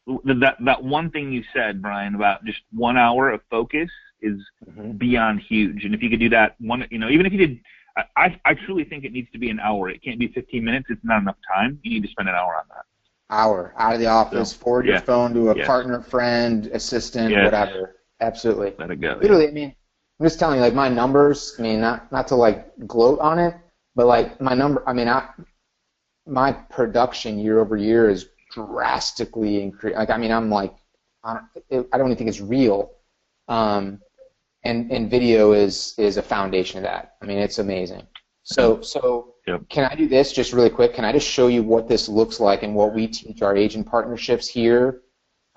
That one thing you said, Brian, about just 1 hour of focus is beyond huge. And if you could do that even if you did, I truly think it needs to be an hour. It can't be 15 minutes. It's not enough time. You need to spend an hour on that. Hour out of the office, forward your phone to a partner, friend, assistant, whatever. Absolutely. Let it go. Literally, I mean, I'm just telling you, like, my numbers, I mean, not to like gloat on it, but like my my production year over year is drastically increased. Like, I mean, I'm like, I don't even think it's real. And video is a foundation of that. I mean, it's amazing. So Can I do this just really quick? Can I just show you what this looks like and what we teach our agent partnerships here?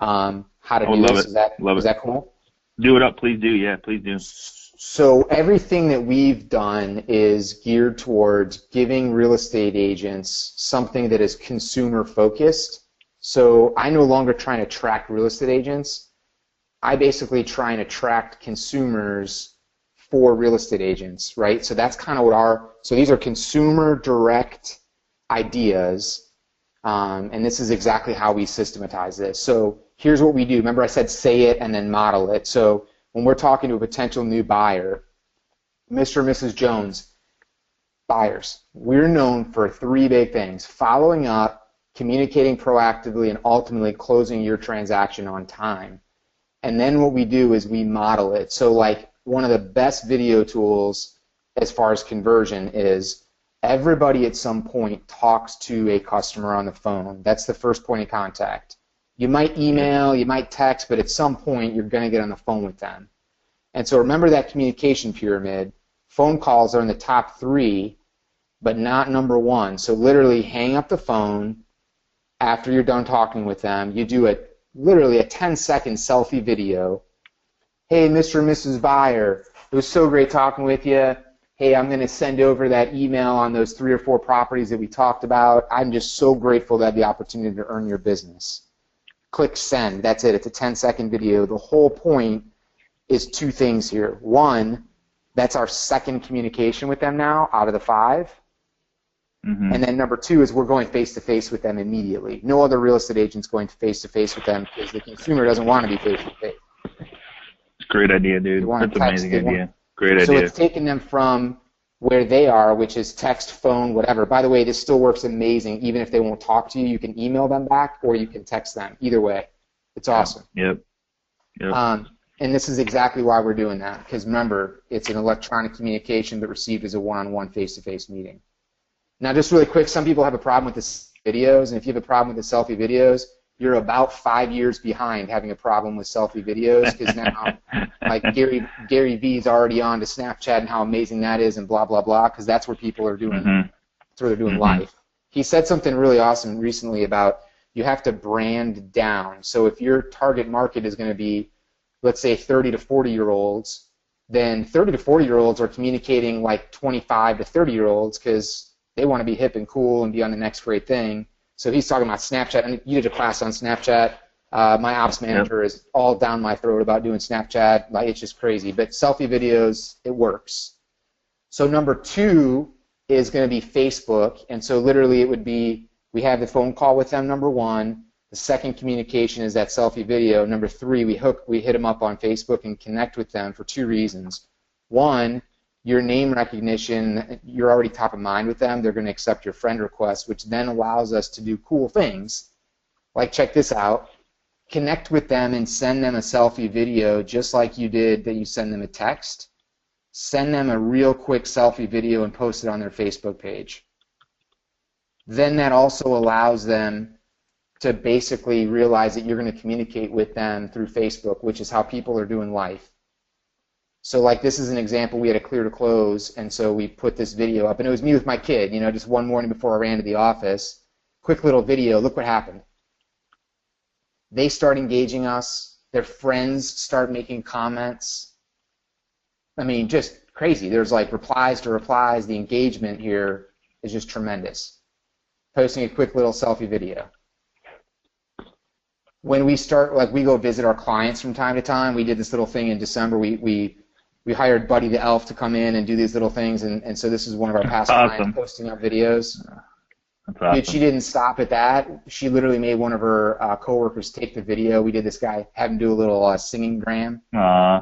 How to do this? Is that cool? Do it up, please do. Yeah, please do. So everything that we've done is geared towards giving real estate agents something that is consumer focused. So I no longer try to track real estate agents. I basically try and attract consumers for real estate agents, right? So that's kind of what so these are consumer direct ideas, and this is exactly how we systematize this. So here's what we do. Remember I said say it and then model it. So when we're talking to a potential new buyer, Mr. and Mrs. Jones, buyers, we're known for 3 big things: following up, communicating proactively, and ultimately closing your transaction on time. And then what we do is we model it. So like, one of the best video tools as far as conversion is everybody at some point talks to a customer on the phone. That's the first point of contact. You might email, you might text, but at some point you're going to get on the phone with them. And so remember that communication pyramid. Phone calls are in the top 3, but not number 1. So literally hang up the phone after you're done talking with them. You do a literally a 10-second selfie video. Hey, Mr. and Mrs. Buyer, it was so great talking with you. Hey, I'm going to send over that email on those 3 or 4 properties that we talked about. I'm just so grateful to have the opportunity to earn your business. Click send. That's it. It's a 10-second video. The whole point is 2 things here. 1, that's our second communication with them now out of the 5. Mm-hmm. And then number 2 is we're going face-to-face with them immediately. No other real estate agent's going face-to-face with them because the consumer doesn't want to be face-to-face. Great idea, dude. That's an amazing idea. Great idea. So it's taken them from where they are, which is text, phone, whatever. By the way, this still works amazing. Even if they won't talk to you, you can email them back or you can text them. Either way, it's awesome. Yep. And this is exactly why we're doing that, because remember, it's an electronic communication but received as a one-on-one face-to-face meeting. Now, just really quick, some people have a problem with the videos, and if you have a problem with the selfie videos, you're about 5 years behind having a problem with selfie videos, because now, like Gary Vee's already on to Snapchat and how amazing that is, and blah blah blah, because that's where people are doing. That's where they're doing life. He said something really awesome recently about you have to brand down. So if your target market is going to be, let's say, 30 to 40-year-olds, then 30 to 40-year-olds are communicating like 25 to 30-year-olds because they want to be hip and cool and be on the next great thing. So he's talking about Snapchat, and you did a class on Snapchat. My ops manager is all down my throat about doing Snapchat. Like, it's just crazy. But selfie videos, it works. So number 2 is going to be Facebook, and so literally it would be we have the phone call with them, number 1. The second communication is that selfie video. Number 3, we hit them up on Facebook and connect with them for 2 reasons. 1, your name recognition, you're already top of mind with them. They're going to accept your friend request, which then allows us to do cool things. Like, check this out. Connect with them and send them a selfie video just like you did that you send them a text. Send them a real quick selfie video and post it on their Facebook page. Then that also allows them to basically realize that you're going to communicate with them through Facebook, which is how people are doing life. So, like, this is an example. We had a clear to close, and so we put this video up, and it was me with my kid, you know, just one morning before I ran to the office. Quick little video. Look what happened. They start engaging us. Their friends start making comments. I mean, just crazy. There's like replies to replies. The engagement here is just tremendous. Posting a quick little selfie video. When we start, like, we go visit our clients from time to time. We did this little thing in December. We hired Buddy the Elf to come in and do these little things, and so this is one of our past clients posting up videos. That's awesome. Dude, she didn't stop at that. She literally made one of her coworkers take the video. We did this guy, have him do a little singing gram.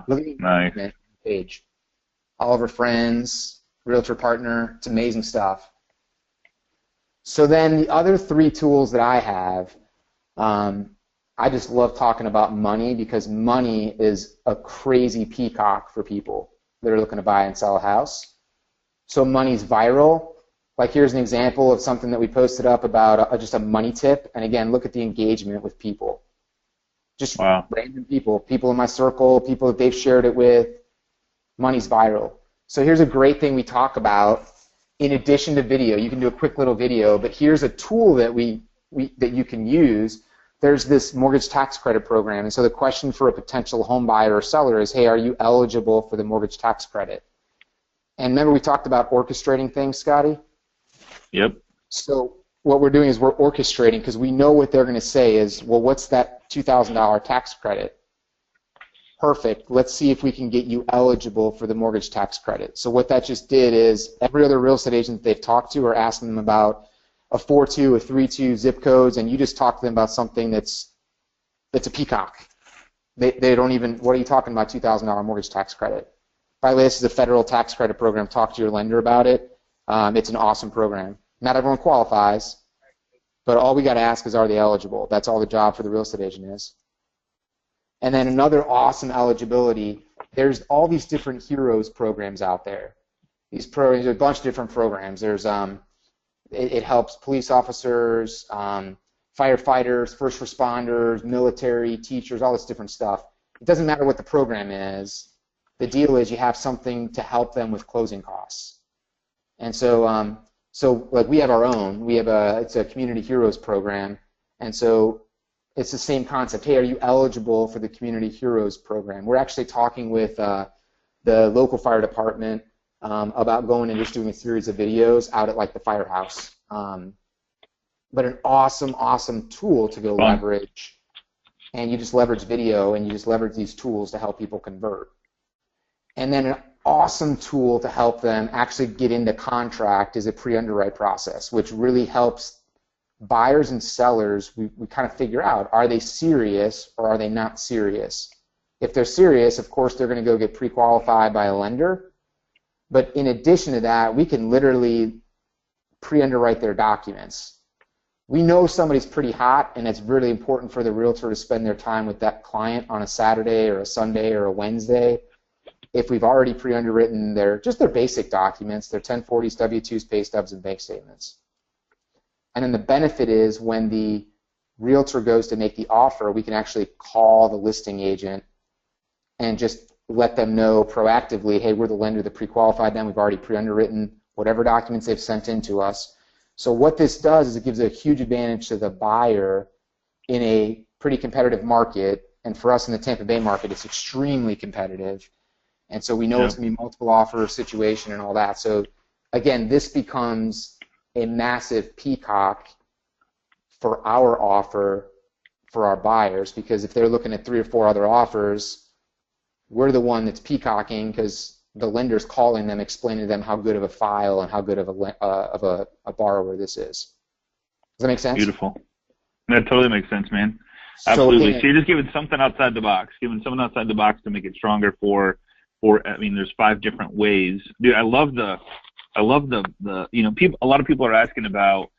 Look at the page. All of her friends, realtor partner. It's amazing stuff. So then the other 3 tools that I have, I just love talking about money because money is a crazy peacock for people that are looking to buy and sell a house. So money's viral. Like, here's an example of something that we posted up about just a money tip. And again, look at the engagement with people. Just random people in my circle, people that they've shared it with. Money's viral. So here's a great thing we talk about. In addition to video, you can do a quick little video, but here's a tool that that you can use. There's this mortgage tax credit program, and so the question for a potential home buyer or seller is, hey, are you eligible for the mortgage tax credit? And remember we talked about orchestrating things, Scotty? Yep. So what we're doing is we're orchestrating because we know what they're going to say is, well, what's that $2,000 tax credit? Perfect. Let's see if we can get you eligible for the mortgage tax credit. So what that just did is every other real estate agent that they've talked to are asking them about a 4.2, a 3.2 zip codes, and you just talk to them about something that's a peacock. They don't even, what are you talking about, $2,000 mortgage tax credit? By the way, this is a federal tax credit program. Talk to your lender about it. It's an awesome program. Not everyone qualifies, but all we got to ask is, are they eligible? That's all the job for the real estate agent is. And then another awesome eligibility, there's all these different heroes programs out there. These programs, there's a bunch of different programs. There's it helps police officers, firefighters, first responders, military, teachers, all this different stuff. It doesn't matter what the program is. The deal is you have something to help them with closing costs. And so, like we have our own. It's a Community Heroes program, and so it's the same concept. Hey, are you eligible for the Community Heroes program? We're actually talking with the local fire department about going and just doing a series of videos out at like the firehouse. But an awesome, awesome tool to go leverage. And you just leverage video and you just leverage these tools to help people convert. And then an awesome tool to help them actually get into contract is a pre-underwrite process, which really helps buyers and sellers, we kind of figure out, are they serious or are they not serious? If they're serious, of course, they're going to go get pre-qualified by a lender. But in addition to that, we can literally pre-underwrite their documents. We know somebody's pretty hot, and it's really important for the realtor to spend their time with that client on a Saturday or a Sunday or a Wednesday. If we've already pre-underwritten just their basic documents, their 1040s, W-2s, pay stubs, and bank statements. And then the benefit is when the realtor goes to make the offer, we can actually call the listing agent and just let them know proactively, hey, we're the lender that pre-qualified them. We've already pre-underwritten whatever documents they've sent in to us. So what this does is it gives a huge advantage to the buyer in a pretty competitive market. And for us in the Tampa Bay market, it's extremely competitive. And so we know it's going to be multiple offer situation and all that. So again, this becomes a massive peacock for our offer for our buyers, because if they're looking at 3 or 4 other offers, we're the one that's peacocking because the lender's calling them, explaining to them how good of a file and how good of a borrower this is. Does that make sense? Beautiful. That totally makes sense, man. Absolutely. So you're just giving something outside the box, to make it stronger for I mean, there's 5 different ways. Dude, I love the you know, a lot of people are asking about,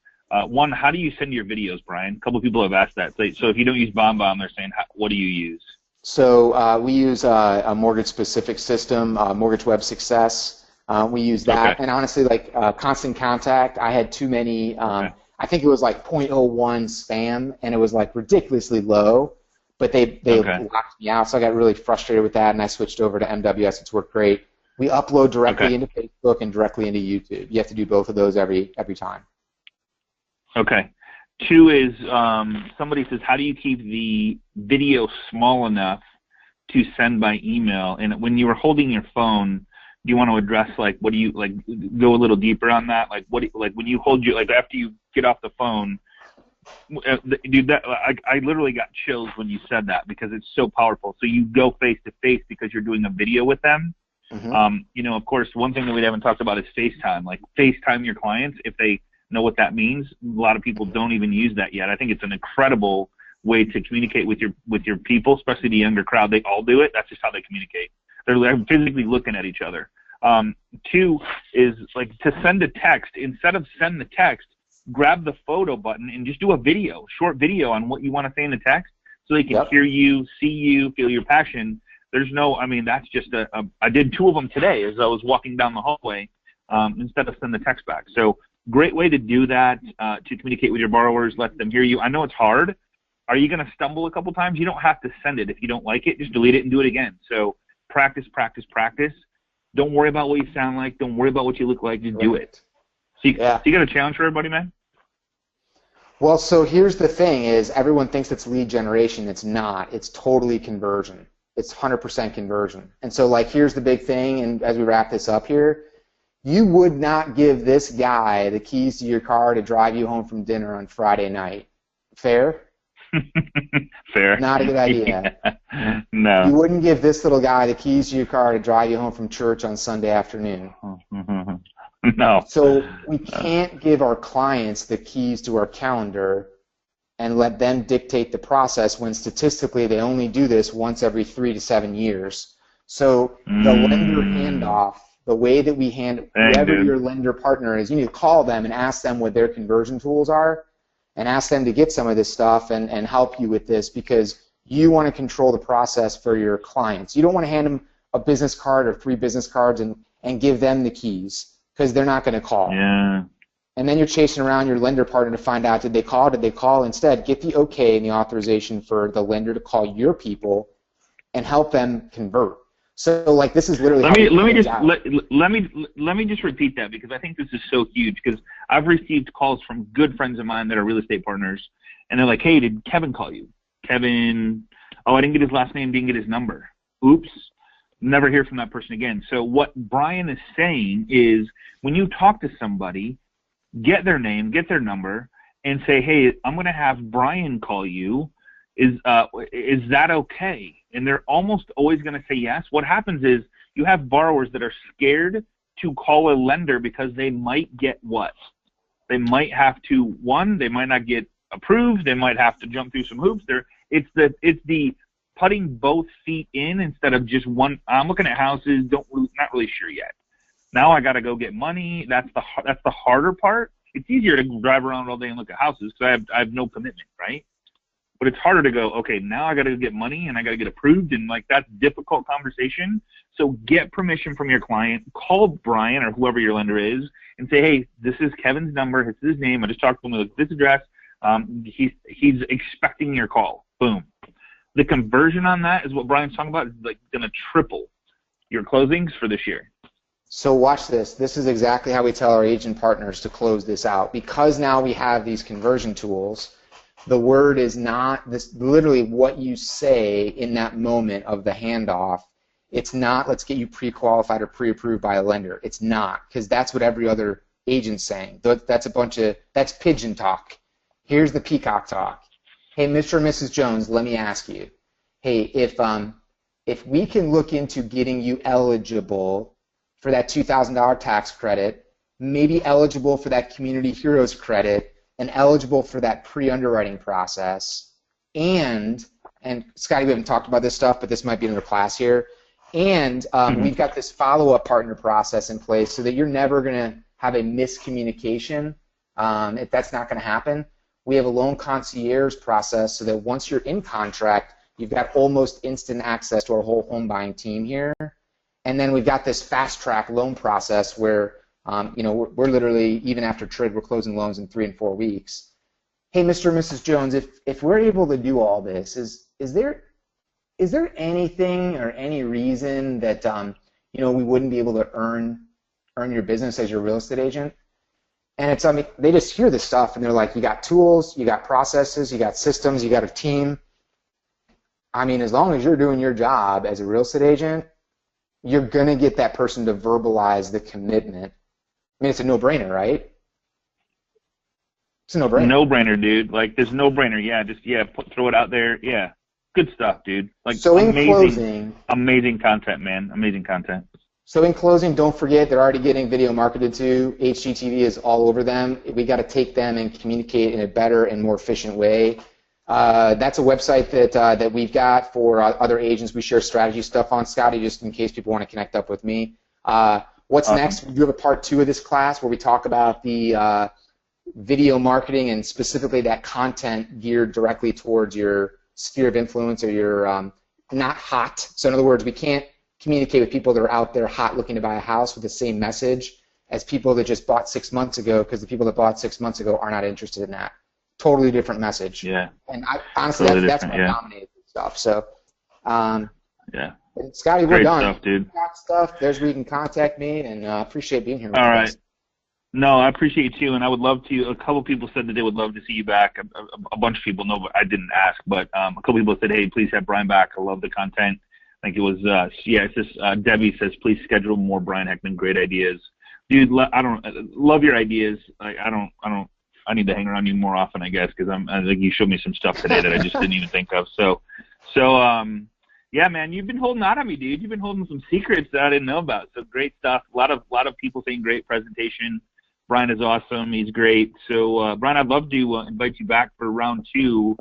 one, how do you send your videos, Brian? A couple of people have asked that. So if you don't use BombBomb, they're saying, what do you use? So we use a mortgage-specific system, Mortgage Web Success. We use that. Okay. And honestly, like Constant Contact, I had too many, I think it was like 0.01 spam, and it was like ridiculously low. But they locked me out, so I got really frustrated with that, and I switched over to MWS. It's worked great. We upload directly into Facebook and directly into YouTube. You have to do both of those every time. Okay. 2 is somebody says, how do you keep the video small enough to send by email? And when you were holding your phone, do you want to address, like, what do you, like, go a little deeper on that? Like, like when you hold like after you get off the phone, dude, that I literally got chills when you said that, because it's so powerful. So you go face to face because you're doing a video with them. Mm-hmm. You know, of course, one thing that we haven't talked about is FaceTime. Like, FaceTime your clients if they know what that means. A lot of people don't even use that yet. I think it's an incredible way to communicate with your people, especially the younger crowd. They all do it. That's just how they communicate. They're physically looking at each other. 2 is, like, to send a text. Instead of send the text, grab the photo button and just do a short video on what you want to say in the text, so they can hear you, see you, feel your passion. There's no, I mean, that's just I did 2 of them today as I was walking down the hallway, instead of send the text back. So great way to do that, to communicate with your borrowers, let them hear you. I know it's hard. Are you going to stumble a couple times? You don't have to send it. If you don't like it, just delete it and do it again. So practice, practice, practice. Don't worry about what you sound like. Don't worry about what you look like. Just do it. So you got a challenge for everybody, man? Well, so here's the thing is everyone thinks it's lead generation. It's not. It's totally conversion. It's 100% conversion. And so, like, here's the big thing, and as we wrap this up here, you would not give this guy the keys to your car to drive you home from dinner on Friday night. Fair? Fair. Not a good idea. Yeah. No. You wouldn't give this little guy the keys to your car to drive you home from church on Sunday afternoon. No. So we can't give our clients the keys to our calendar and let them dictate the process when statistically they only do this once every 3 to 7 years. So the lender handoff, the way that we hand whoever your lender partner is, you need to call them and ask them what their conversion tools are and ask them to get some of this stuff and help you with this, because you want to control the process for your clients. You don't want to hand them a business card or 3 business cards and give them the keys, because they're not going to call. Yeah. And then you're chasing around your lender partner to find out, did they call? Did they call? Instead, get the okay and the authorization for the lender to call your people and help them convert. So, like, this is literally. Let me just repeat that, because I think this is so huge. Because I've received calls from good friends of mine that are real estate partners, and they're like, "Hey, did Kevin call you?" Kevin. Oh, I didn't get his last name, didn't get his number. Oops. Never hear from that person again. So what Brian is saying is when you talk to somebody, get their name, get their number, and say, hey, I'm going to have Brian call you. Is that okay? And they're almost always going to say yes. What happens is you have borrowers that are scared to call a lender because they might get what? They might have to, they might not get approved. They might have to jump through some hoops. It's the putting both feet in instead of just one. I'm looking at houses, not really sure yet. Now I got to go get money. That's the harder part. It's easier to drive around all day and look at houses because I have no commitment, right? But it's harder to go, okay, now I got to get money and I got to get approved, and like that's difficult conversation. So get permission from your client, call Brian or whoever your lender is, and say, hey, this is Kevin's number, this is his name. I just talked to him with this address. He's expecting your call. Boom. The conversion on that is what Brian's talking about. Is like going to triple your closings for this year. So watch this. This is exactly how we tell our agent partners to close this out. Because now we have these conversion tools, the word is not this literally what you say in that moment of the handoff. It's not let's get you pre-qualified or pre-approved by a lender. It's not, because that's what every other agent's saying. That's pigeon talk. Here's the peacock talk. Hey, Mr. and Mrs. Jones, let me ask you. Hey, if we can look into getting you eligible for that $2,000 tax credit, maybe eligible for that Community Heroes credit, and eligible for that pre-underwriting process, and Scotty, we haven't talked about this stuff, but this might be in the class here, and we've got this follow-up partner process in place so that you're never going to have a miscommunication. If that's not going to happen, we have a loan concierge process so that once you're in contract, you've got almost instant access to our whole home buying team here. And then we've got this fast-track loan process where we're literally, even after trade, we're closing loans in 3 and 4 weeks. Hey, Mr. and Mrs. Jones, if we're able to do all this, is there anything or any reason that we wouldn't be able to earn your business as your real estate agent? And it's they just hear this stuff and they're like, you got tools, you got processes, you got systems, you got a team. I mean, as long as you're doing your job as a real estate agent, you're going to get that person to verbalize the commitment. I mean, it's a no-brainer, right? It's a no-brainer. No-brainer, dude. Like, there's no-brainer. Yeah, throw it out there. Yeah. Good stuff, dude. Like, so in closing, amazing content, man. Amazing content. So in closing, don't forget they're already getting video marketed to. HGTV is all over them. We got to take them and communicate in a better and more efficient way. That's a website that we've got for other agents. We share strategy stuff on, Scotty, just in case people want to connect up with me. What's awesome. Next? We do have a part 2 of this class where we talk about the video marketing and specifically that content geared directly towards your sphere of influence or your not hot. So in other words, we can't communicate with people that are out there hot looking to buy a house with the same message as people that just bought 6 months ago, because the people that bought 6 months ago are not interested in that. Totally different message. Yeah. And honestly, totally that's what dominates stuff. So, yeah. Scotty, we're Great done. Stuff, dude. Stuff. There's where you can contact me, and appreciate being here. All right. No, I appreciate you, and I would love to. A couple people said that they would love to see you back. A bunch of people know, but I didn't ask. But a couple people said, "Hey, please have Brian back. I love the content." I think it was it's just Debbie says, "Please schedule more Brian Heckman. Great ideas, dude. I love your ideas. I need to hang around you more often, I guess, because I think you showed me some stuff today that I just didn't even think of. So, yeah, man, you've been holding out on me, dude. You've been holding some secrets that I didn't know about. So great stuff. A lot of people saying great presentation. Brian is awesome. He's great. So, Brian, I'd love to invite you back for round 2.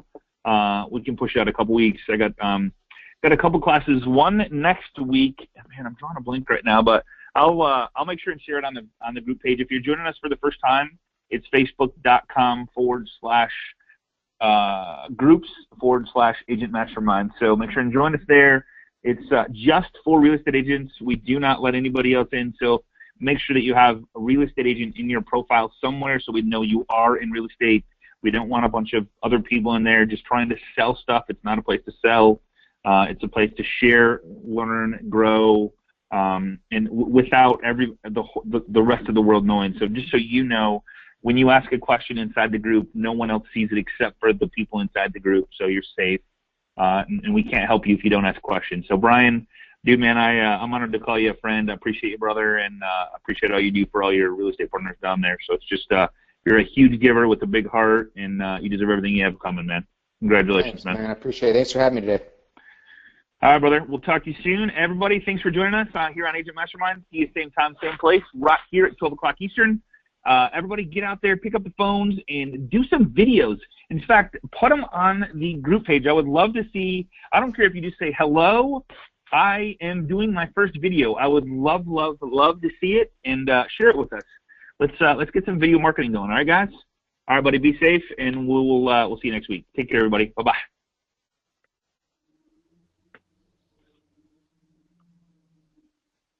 We can push out a couple weeks. I got a couple classes. One next week. Man, I'm drawing a blank right now, but I'll make sure and share it on the group page. If you're joining us for the first time, it's facebook.com/groups/agent mastermind. So make sure and join us there. It's just for real estate agents. We do not let anybody else in. So make sure that you have a real estate agent in your profile somewhere so we know you are in real estate. We don't want a bunch of other people in there just trying to sell stuff. It's not a place to sell. It's a place to share, learn, grow, and without the rest of the world knowing. So just so you know, when you ask a question inside the group, no one else sees it except for the people inside the group, so you're safe. and we can't help you if you don't ask questions. So, Brian, dude, man, I'm honored to call you a friend. I appreciate you, brother, and appreciate all you do for all your real estate partners down there. So it's just you're a huge giver with a big heart, and you deserve everything you have coming, man. Congratulations, Thanks, man. I appreciate it. Thanks for having me today. All right, brother. We'll talk to you soon. Everybody, thanks for joining us here on Agent Mastermind. See you same time, same place, right here at 12 o'clock Eastern. Everybody get out there, pick up the phones, and do some videos. In fact, put them on the group page. I would love to see, I don't care if you just say, hello, I am doing my first video. I would love to see it, and share it with us. Let's get some video marketing going. All right, guys? All right, buddy, be safe, and we'll see you next week. Take care, everybody. Bye-bye.